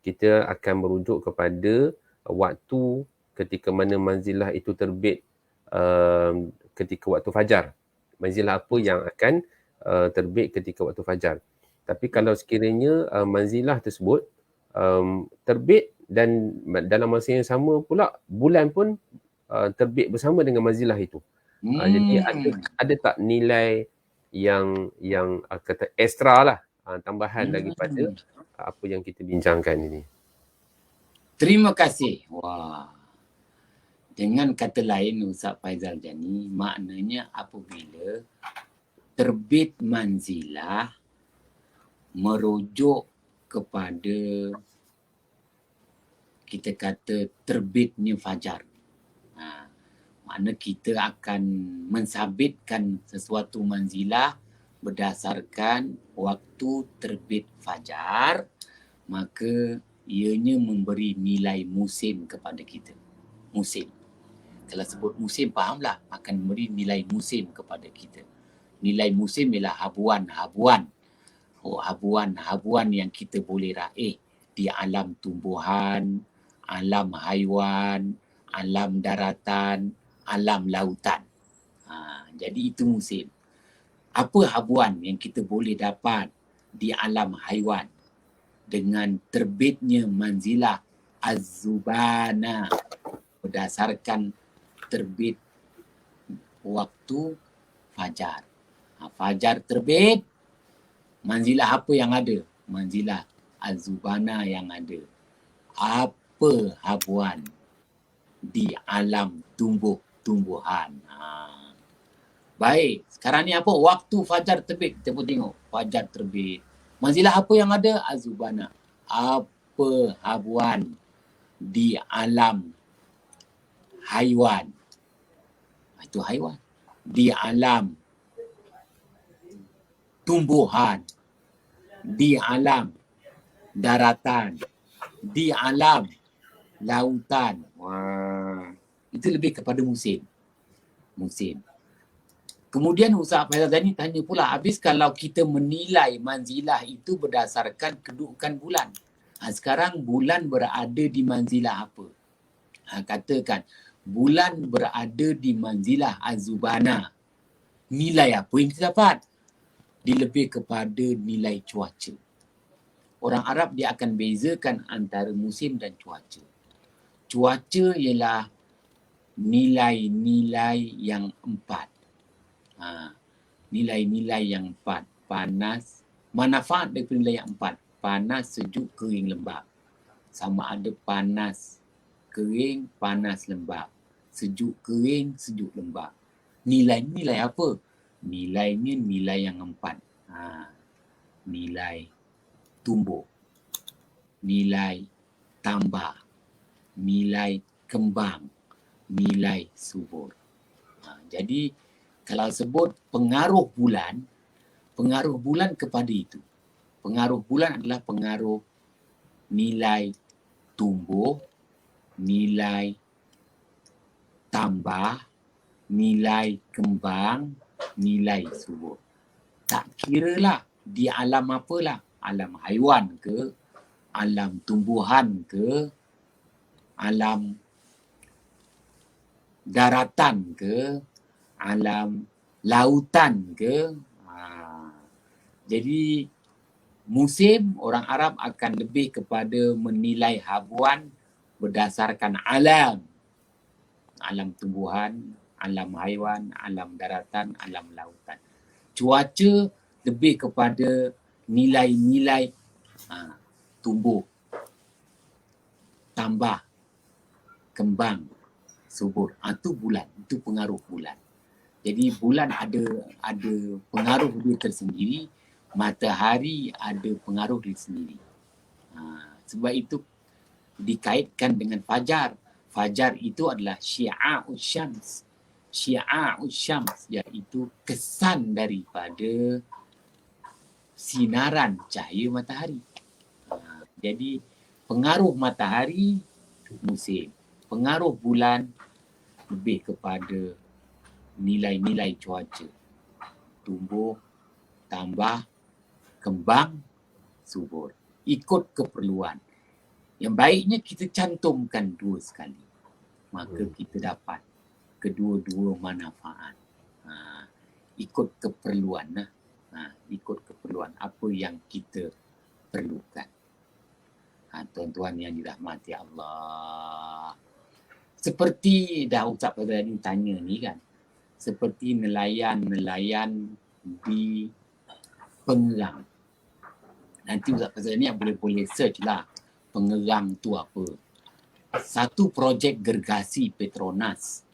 kita akan merujuk kepada waktu ketika mana manzilah itu terbit ketika waktu fajar. Manzilah apa yang akan terbit ketika waktu fajar. Tapi kalau sekiranya manzilah tersebut terbit dan dalam masa yang sama pula bulan pun terbit bersama dengan manzilah itu. Jadi ada tak nilai yang kata ekstra lah, tambahan daripada apa yang kita bincangkan ini? Terima kasih. Wah. Dengan kata lain Ustaz Faizal Jani, maknanya apabila terbit manzilah merujuk kepada kita kata terbitnya fajar. Makna kita akan mensabitkan sesuatu manzilah berdasarkan waktu terbit fajar, maka ianya memberi nilai musim kepada kita. Musim. Kalau sebut musim, fahamlah, akan memberi nilai musim kepada kita. Nilai musim ialah habuan-habuan. Habuan-habuan yang kita boleh raih di alam tumbuhan, alam haiwan, alam daratan, alam lautan. Jadi itu musim. Apa habuan yang kita boleh dapat di alam haiwan dengan terbitnya manzilah Az-Zubana berdasarkan terbit waktu fajar. Fajar terbit, manzilah apa yang ada? Manzilah Az-Zubana yang ada. Apa habuan di alam tumbuh-tumbuhan? Baik, sekarang ni apa? Waktu fajar terbit. Kita pun tengok. Fajar terbit. Manzilah apa yang ada? Az-Zubana. Apa habuan di alam haiwan? Itu haiwan. Di alam tumbuhan. Di alam daratan. Di alam lautan. Wah. Itu lebih kepada musim. Musim. Kemudian Ustaz Faizal Jani tanya pula, habis kalau kita menilai manzilah itu berdasarkan kedudukan bulan. Sekarang bulan berada di manzilah apa? Katakan, bulan berada di manzilah Az-Zubana. Nilai apa yang kita dapat? Dia lebih kepada nilai cuaca. Orang Arab dia akan bezakan antara musim dan cuaca. Cuaca ialah nilai-nilai yang 4. Nilai-nilai yang 4. Panas, manfaat daripada nilai yang 4. Panas, sejuk, kering, lembab. Sama ada panas, kering, panas, lembab. Sejuk, kering, sejuk, lembab. Nilai-nilai apa? Nilainya nilai yang 4. Nilai tumbuh, nilai tambah, nilai kembang, nilai subur. Jadi kalau sebut pengaruh bulan kepada itu. Pengaruh bulan adalah pengaruh nilai tumbuh, nilai tambah, nilai kembang, nilai subur. Tak kiralah di alam apalah. Alam haiwan ke, alam tumbuhan ke, alam daratan ke, alam lautan ke. Jadi musim orang Arab akan lebih kepada menilai habuan berdasarkan alam. Alam tumbuhan, alam haiwan, alam daratan, alam lautan. Cuaca lebih kepada nilai-nilai tumbuh, tambah, kembang, subur. Itu bulan, itu pengaruh bulan. Jadi bulan ada pengaruh dia tersendiri, matahari ada pengaruh dia sendiri. Sebab itu dikaitkan dengan fajar. Fajar itu adalah syia'us syams. Syia'us syams iaitu kesan daripada sinaran cahaya matahari. Jadi pengaruh matahari musim, pengaruh bulan lebih kepada nilai-nilai cuaca. Tumbuh, tambah, kembang, subur. Ikut keperluan. Yang baiknya kita cantumkan dua sekali. Maka kita dapat kedua-dua manfaat. Ikut keperluan. Ikut keperluan apa yang kita perlukan. Tuan-tuan yang dirahmati Allah. Seperti dah Ustaz Fazrul tanya ni kan. Seperti nelayan-nelayan di Pengerang. Nanti Ustaz Fazrul ni boleh search lah. Pengerang tu apa. Satu projek gergasi Petronas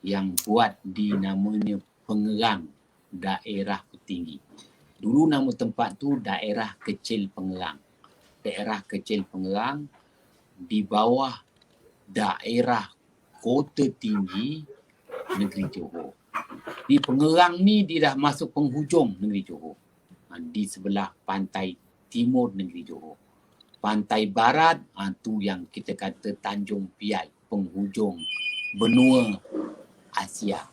yang buat di namanya Pengerang, daerah Petinggi. Dulu nama tempat tu daerah kecil Pengerang. Daerah kecil Pengerang di bawah daerah Kota Tinggi negeri Johor. Di Pengerang ni dia dah masuk penghujung negeri Johor. Di sebelah pantai timur negeri Johor. Pantai barat tu yang kita kata Tanjung Piai, penghujung benua Asia.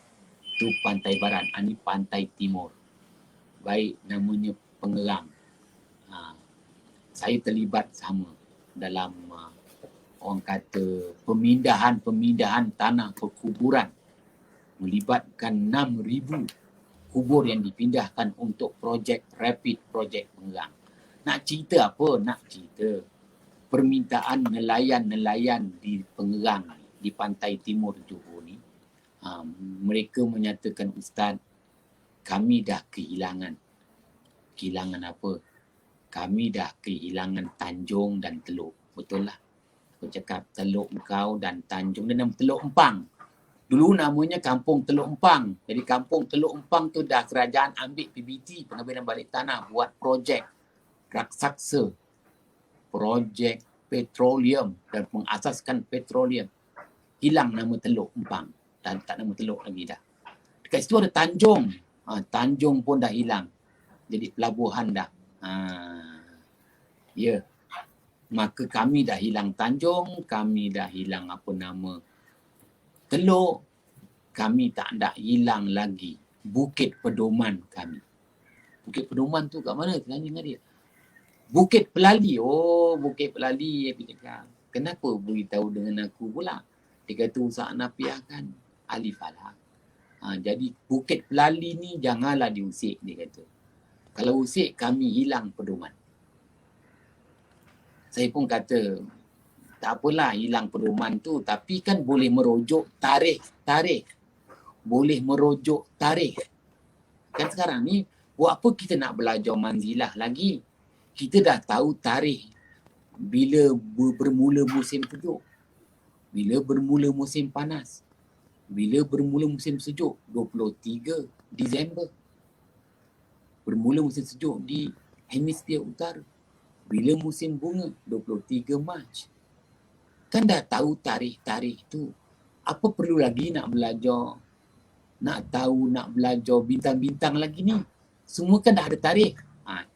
Tu pantai barat, ni pantai timur. Baik namanya Pengerang. Saya terlibat sama dalam orang kata pemindahan tanah perkuburan, melibatkan 6,000 kubur yang dipindahkan untuk projek rapid, projek Pengerang. Nak cerita apa? Nak cerita permintaan nelayan-nelayan di Pengerang, di pantai timur Johor ni. Mereka menyatakan, Ustaz, kami dah kehilangan. Kehilangan apa? Kami dah kehilangan Tanjung dan Teluk. Betul lah. Aku cakap Teluk Engkau dan Tanjung dan Teluk Empang. Dulu namanya Kampung Teluk Empang. Jadi Kampung Teluk Empang tu dah kerajaan ambil PBT, pengambilan balik tanah, buat projek raksasa, projek petroleum dan mengasaskan petroleum. Hilang nama Teluk Empang dan tak nama Teluk lagi dah. Dekat situ ada Tanjung. Tanjung pun dah hilang. Jadi pelabuhan dah. Ya. Maka kami dah hilang Tanjung, kami dah hilang apa nama Teluk, kami tak nak hilang lagi Bukit Pedoman kami. Bukit Pedoman tu kat mana? Tanya dengan dia. Bukit Pelali. Oh, Bukit Pelali. Aku cakap, kenapa beritahu dengan aku pula? Dia kata, Ustaz Nafiah kan ahli falak. Jadi Bukit Pelali ni janganlah diusik, dia kata. Kalau usik, kami hilang pedoman. Saya pun kata, tak apalah hilang pedoman tu, tapi kan boleh merujuk tarikh. Boleh merujuk tarikh. Kan sekarang ni, buat apa kita nak belajar manzilah lagi? Kita dah tahu tarikh bila bermula musim sejuk, bila bermula musim panas, bila bermula musim sejuk, 23 Disember. Bermula musim sejuk di hemisfer utara. Bila musim bunga, 23 Mac. Kan dah tahu tarikh-tarikh tu. Apa perlu lagi nak belajar, nak tahu, nak belajar bintang-bintang lagi ni? Semua kan dah ada tarikh.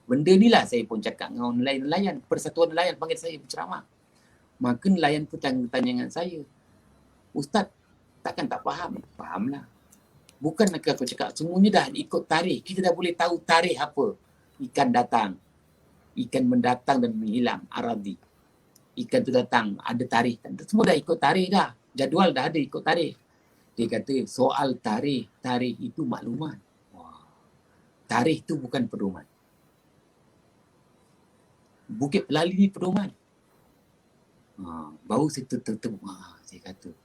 Benda ni lah saya pun cakap dengan nelayan-nelayan. Persatuan nelayan panggil saya berceramah. Maka nelayan pun tanya dengan saya, Ustaz, takkan tak faham? Fahamlah. Bukan nak aku cakap, semuanya dah ikut tarikh. Kita dah boleh tahu tarikh apa. Ikan datang. Ikan mendatang dan menghilang. Aradi. Ikan tu datang. Ada tarikh. Semua dah ikut tarikh dah. Jadual dah ada ikut tarikh. Dia kata, soal tarikh. Tarikh itu maklumat. Tarikh tu bukan pedoman. Bukit Pelali ni pedoman. Baru saya tertemu. Saya kata,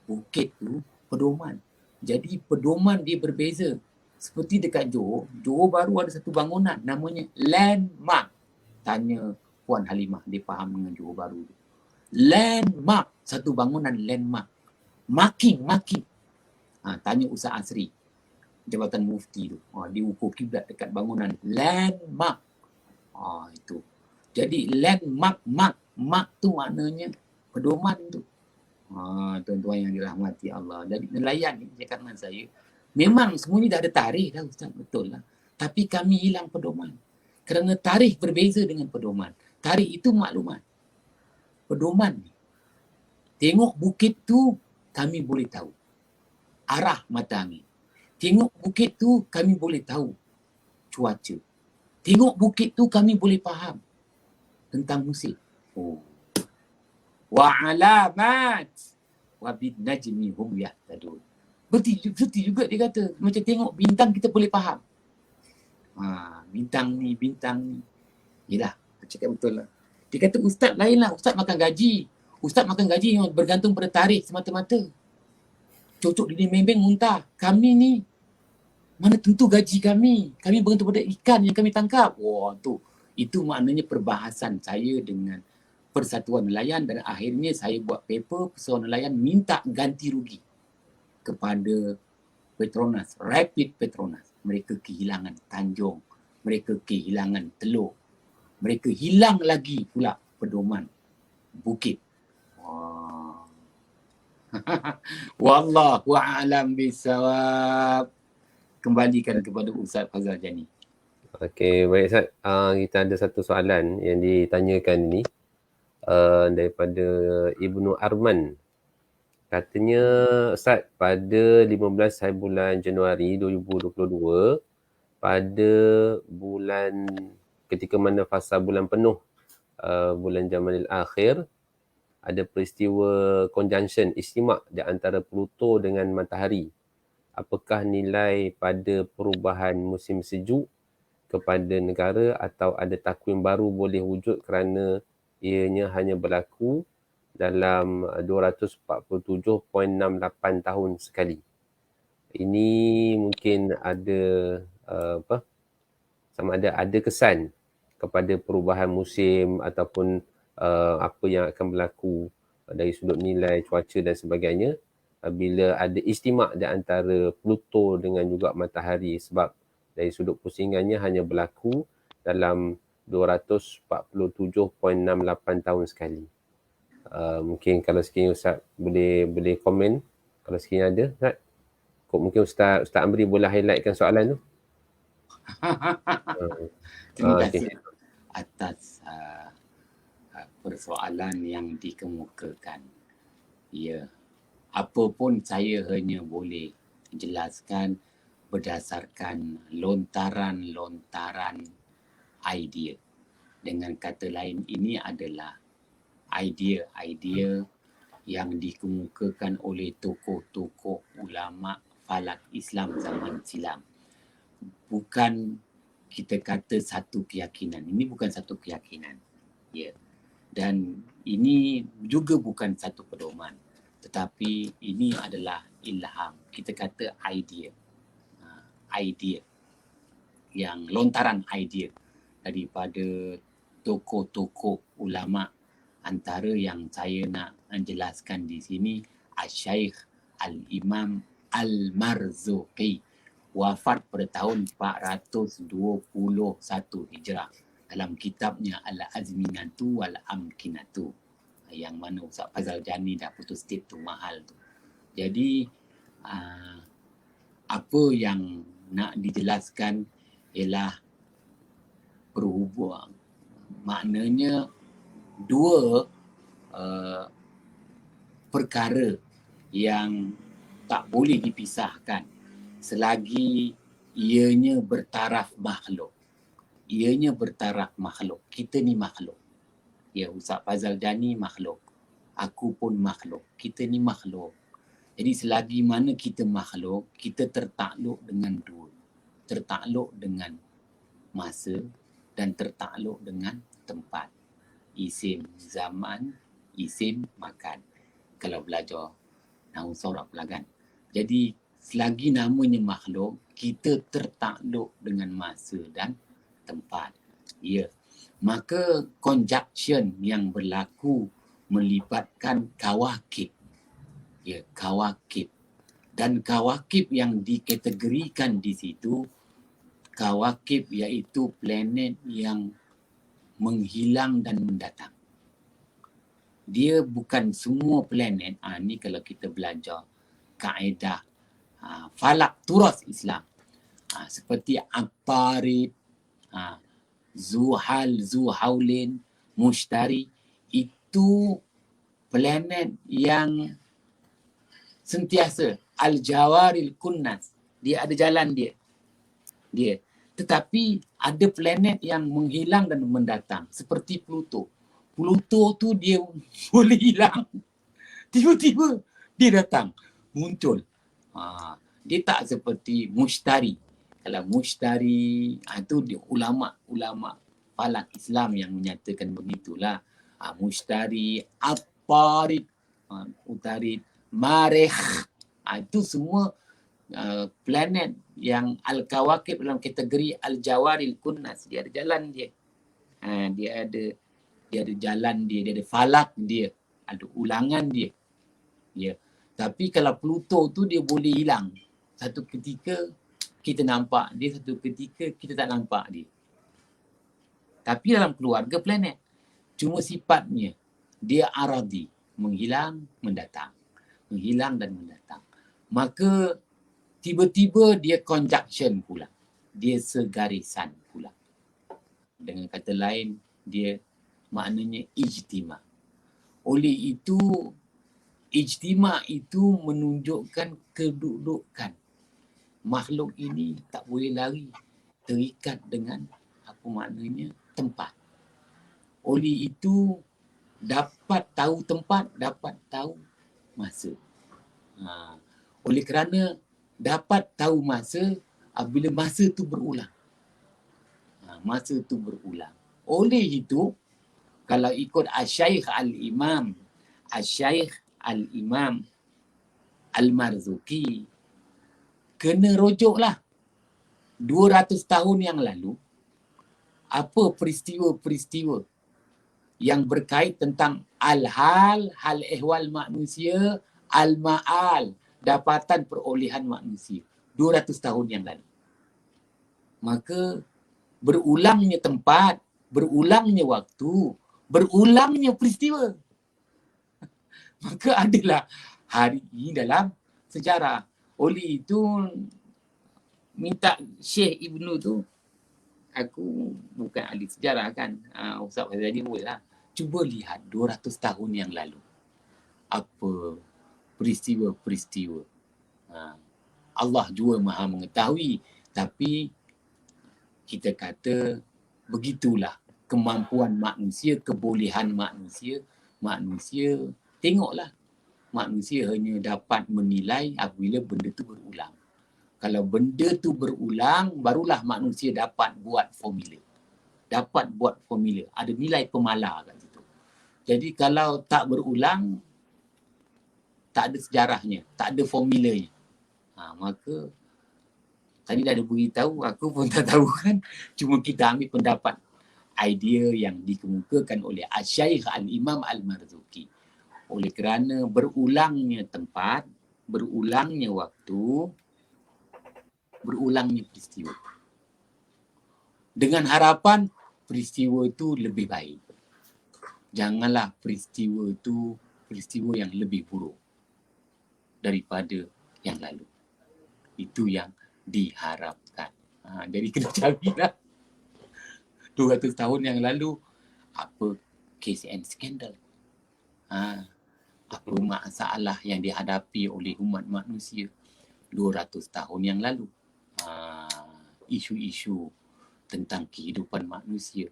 bukit tu pedoman. Jadi pedoman dia berbeza. Seperti dekat Johor, Johor baru ada satu bangunan namanya Landmark. Tanya Puan Halimah, dia faham dengan Johor Baru. Landmark, satu bangunan landmark. Marking. Tanya Ustaz Asri, Jabatan Mufti tu. Dia ukur kiblat dekat bangunan. Landmark. Itu. Jadi landmark, mark tu maknanya pedoman tu. Tuan-tuan yang dirahmati Allah. Jadi nelayan ni cakap dengan saya, memang semuanya dah ada tarikh dah Ustaz, betul lah. Tapi kami hilang pedoman. Kerana tarikh berbeza dengan pedoman. Tarikh itu maklumat. Pedoman ni. Tengok bukit tu, kami boleh tahu arah mata angin. Tengok bukit tu, kami boleh tahu cuaca. Tengok bukit tu, kami boleh faham tentang musim. Wa alamat wa bin najmi hum yahtadun. Berarti juga dia kata, macam tengok bintang kita boleh faham. Bintang ni. Yelah, cakap betul lah. Dia kata ustaz lain lah, ustaz makan gaji. Ustaz makan gaji yang bergantung pada tarikh semata-mata. Cocok di membeng muntah. Kami ni, mana tentu gaji kami. Kami bergantung pada ikan yang kami tangkap. Tu. Itu maknanya perbahasan saya dengan Persatuan Nelayan, dan akhirnya saya buat paper Persatuan Nelayan minta ganti rugi kepada Petronas, Rapid Petronas. Mereka kehilangan Tanjung, mereka kehilangan Teluk, mereka hilang lagi pula pedoman bukit. Wallahu a'lam bisawab. Kembalikan kepada Ustaz Fazal Jani. Okey, baik Ustaz. Kita ada satu soalan yang ditanyakan ni daripada Ibnu Arman. Katanya, Ustaz, pada 15 hari bulan Januari 2022, pada bulan ketika mana fasa bulan penuh, bulan Jamadil Akhir, ada peristiwa conjunction, istimak di antara Pluto dengan matahari. Apakah nilai pada perubahan musim sejuk kepada negara, atau ada takwim baru boleh wujud kerana ianya hanya berlaku dalam 247.68 tahun sekali. Ini mungkin ada sama ada kesan kepada perubahan musim ataupun apa yang akan berlaku dari sudut nilai cuaca dan sebagainya bila ada istimak di antara Pluto dengan juga matahari, sebab dari sudut pusingannya hanya berlaku dalam 247.68 tahun sekali. Mungkin kalau sekiranya Ustaz boleh komen, kalau sekiranya ada Ustaz. Mungkin Ustaz Amri boleh highlightkan soalan tu. Terima kasih atas persoalan yang dikemukakan. Ya, apa pun saya hanya boleh jelaskan berdasarkan lontaran-lontaran idea. Dengan kata lain, ini adalah idea-idea yang dikemukakan oleh tokoh-tokoh ulama falak Islam zaman silam. Bukan kita kata satu keyakinan. Ini bukan satu keyakinan. Ya. Dan ini juga bukan satu pedoman. Tetapi ini adalah ilham. Kita kata idea. Idea. Yang lontaran idea daripada tokoh-tokoh ulama. Antara yang saya nak menjelaskan di sini, Asy-Syaikh Al-Imam Al-Marzuqi, wafat pada tahun 421 Hijrah dalam kitabnya Al-Azminatu Wal-Amkinatu, yang mana Ustaz Fazal Jani dah putus tip tu mahal tu. Jadi apa yang nak dijelaskan ialah berhubung, maknanya dua perkara yang tak boleh dipisahkan selagi ianya bertaraf makhluk. Ianya bertaraf makhluk. Kita ni makhluk. Ya, Ustaz Fazal Jani makhluk. Aku pun makhluk. Kita ni makhluk. Jadi selagi mana kita makhluk, kita tertakluk dengan dua. Tertakluk dengan masa dan tertakluk dengan tempat. Isim zaman, isim makan. Kalau belajar nahwu sorab lah kan. Jadi selagi namanya makhluk, kita tertakluk dengan masa dan tempat. Ya. Maka conjunction yang berlaku melibatkan kawakib. Ya, kawakib. Dan kawakib yang dikategorikan di situ, kawakib iaitu planet yang menghilang dan mendatang. Dia bukan semua planet. Ni kalau kita belajar kaedah falak turas Islam. Seperti Aqtarid, Zuhal, Zuhaulin, Mushtari, itu planet yang sentiasa Al-Jawaril Kunnas. Dia ada jalan dia. Tetapi ada planet yang menghilang dan mendatang. Seperti Pluto. Pluto tu dia boleh hilang. Tiba-tiba dia datang. Muncul. Dia tak seperti Mushtari. Kalau Mushtari, itu dia ulama' falak Islam yang menyatakan begitulah. Mushtari, Aqtarid, Utarid, Marikh. Itu semua planet yang Al-Kawakib dalam kategori Al-Jawaril Kunnas. Dia ada jalan dia. Dia ada jalan dia ada falak dia, ada ulangan dia. Ya. Tapi kalau Pluto tu dia boleh hilang. Satu ketika kita nampak dia, satu ketika kita tak nampak dia. Tapi dalam keluarga planet, cuma sifatnya dia aradi, menghilang, mendatang. Menghilang dan mendatang. Maka tiba-tiba dia conjunction pula. Dia segarisan pula. Dengan kata lain, dia maknanya ijtima. Oleh itu, ijtima itu menunjukkan kedudukan. Makhluk ini tak boleh lari, terikat dengan apa maknanya tempat. Oleh itu, dapat tahu tempat, dapat tahu masa. Oleh kerana dapat tahu masa bila masa tu berulang. Masa tu berulang. Oleh itu, kalau ikut Asy-Syaikh Al-Imam Al-Marzuki, kena rujuklah 200 tahun yang lalu, apa peristiwa-peristiwa yang berkait tentang al-hal, hal ehwal manusia, al-ma'al, dapatan perolehan manusia. 200 tahun yang lalu. Maka berulangnya tempat, berulangnya waktu, berulangnya peristiwa. Maka adalah hari ini dalam sejarah. Oleh itu, minta Syekh Ibnu tu, aku bukan ahli sejarah kan, Ustaz Fazali bolehlah. Cuba lihat 200 tahun yang lalu. Apa peristiwa-peristiwa. Allah jua maha mengetahui. Tapi kita kata begitulah kemampuan manusia, kebolehan manusia. Manusia, tengoklah. Manusia hanya dapat menilai apabila benda tu berulang. Kalau benda tu berulang, barulah manusia dapat buat formula. Dapat buat formula. Ada nilai pemalar kat situ. Jadi kalau tak berulang, tak ada sejarahnya, tak ada formulanya. Maka tadi dah ada beritahu, aku pun tak tahu kan. Cuma kita ambil pendapat, idea yang dikemukakan oleh Asy-Syaikh Al-Imam Al-Marzuki. Oleh kerana berulangnya tempat, berulangnya waktu, berulangnya peristiwa. Dengan harapan peristiwa itu lebih baik. Janganlah peristiwa itu peristiwa yang lebih buruk daripada yang lalu. Itu yang diharapkan. Jadi kena carilah 200 tahun yang lalu apa case and scandal. Apa masalah yang dihadapi oleh umat manusia 200 tahun yang lalu. Isu-isu tentang kehidupan manusia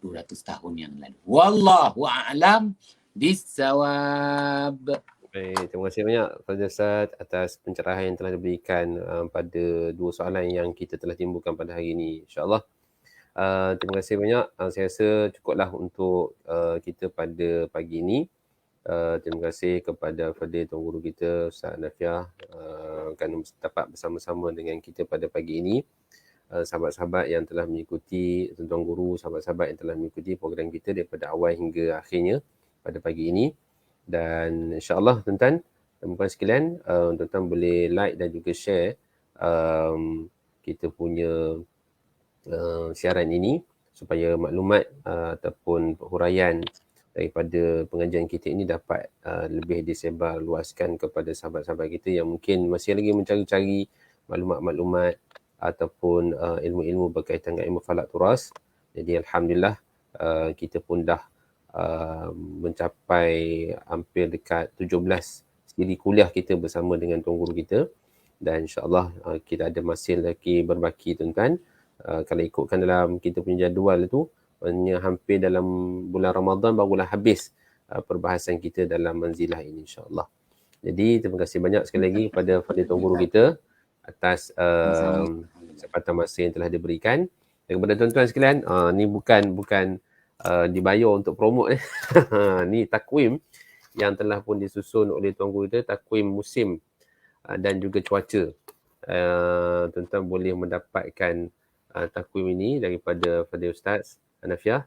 200 tahun yang lalu. Wallahu a'lam bissawab. Baik, terima kasih banyak Fazil Ustaz atas pencerahan yang telah diberikan pada dua soalan yang kita telah timbulkan pada hari ini, insya-Allah. Terima kasih banyak. Saya rasa cukuplah untuk kita pada pagi ini. Terima kasih kepada Fadil Tuan Guru kita Ustaz Nafiah kerana dapat bersama-sama dengan kita pada pagi ini. Sahabat-sahabat yang telah mengikuti, Tuan Guru, sahabat-sahabat yang telah mengikuti program kita daripada awal hingga akhirnya. pada pagi ini. Dan insya-Allah tuan-tuan dan puan sekalian, tuan-tuan boleh like dan juga share kita punya siaran ini supaya maklumat ataupun huraian daripada pengajian kita ini dapat lebih disebar luaskan kepada sahabat-sahabat kita yang mungkin masih lagi mencari-cari maklumat-maklumat ataupun ilmu-ilmu berkaitan dengan ilmu falak turas. Jadi alhamdulillah kita pun dah mencapai hampir dekat 17 siri kuliah kita bersama dengan tuan guru kita, dan insya-Allah kita ada masih lagi berbaki tuan-tuan. Kalau ikutkan dalam kita punya jadual tu, hanya hampir dalam bulan Ramadan barulah habis perbahasan kita dalam manzilah ini insya-Allah. Jadi terima kasih banyak sekali lagi kepada Fadil Tuan Guru kita atas kesempatan masa yang telah diberikan. Dan kepada tuan-tuan sekalian, ni bukan dibayar untuk promote ni takwim yang telah pun disusun oleh Tuan Guru kita, takwim musim dan juga cuaca. Tuan-tuan boleh mendapatkan takwim ini daripada Fadil Ustaz Hanafiah,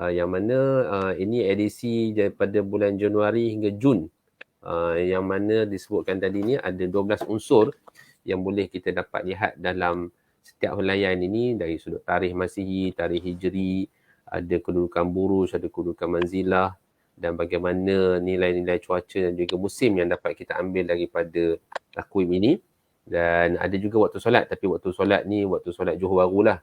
yang mana ini edisi daripada bulan Januari hingga Jun, yang mana disebutkan tadi ni ada 12 unsur yang boleh kita dapat lihat dalam setiap helaian ini, dari sudut tarikh Masihi, tarikh Hijri, ada kedudukan burus, ada kedudukan manzilah, dan bagaimana nilai-nilai cuaca dan juga musim yang dapat kita ambil daripada takwim ini. Dan ada juga waktu solat, tapi waktu solat ni waktu solat Johor barulah.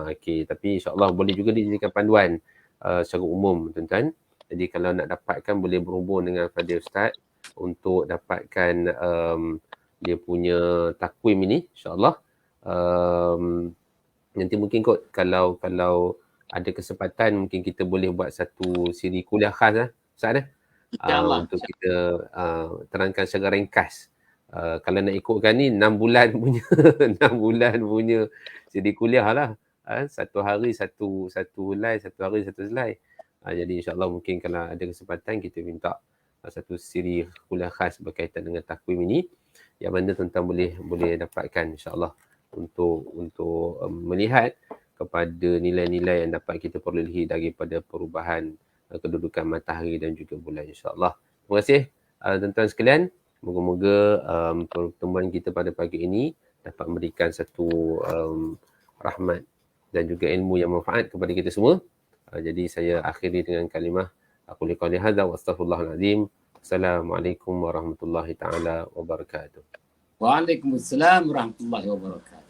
Okey, tapi insya-Allah boleh juga dijadikan panduan secara umum tuan-tuan. Jadi kalau nak dapatkan boleh berhubung dengan Fadil Ustaz untuk dapatkan dia punya takwim ini insya-Allah. Nanti mungkin kot kalau ada kesempatan mungkin kita boleh buat satu siri kuliah khas lah Ustaz untuk kita terangkan secara ringkas. Kalau nak ikutkan ni 6 bulan punya 6 bulan punya siri kuliah lah. Satu hari satu helai, satu hari satu helai. Jadi insya-Allah mungkin kalau ada kesempatan kita minta satu siri kuliah khas berkaitan dengan takwim ini, yang mana tuan-tuan boleh dapatkan insya-Allah untuk melihat kepada nilai-nilai yang dapat kita perolehi daripada perubahan kedudukan matahari dan juga bulan insya-Allah. Terima kasih tuan-tuan sekalian. Moga-moga pertemuan kita pada pagi ini dapat memberikan satu rahmat dan juga ilmu yang manfaat kepada kita semua. Jadi saya akhiri dengan kalimah aku liqali hadza wa astaghfirullahal azim. Assalamualaikum warahmatullahi taala wabarakatuh. Waalaikumsalam warahmatullahi wabarakatuh.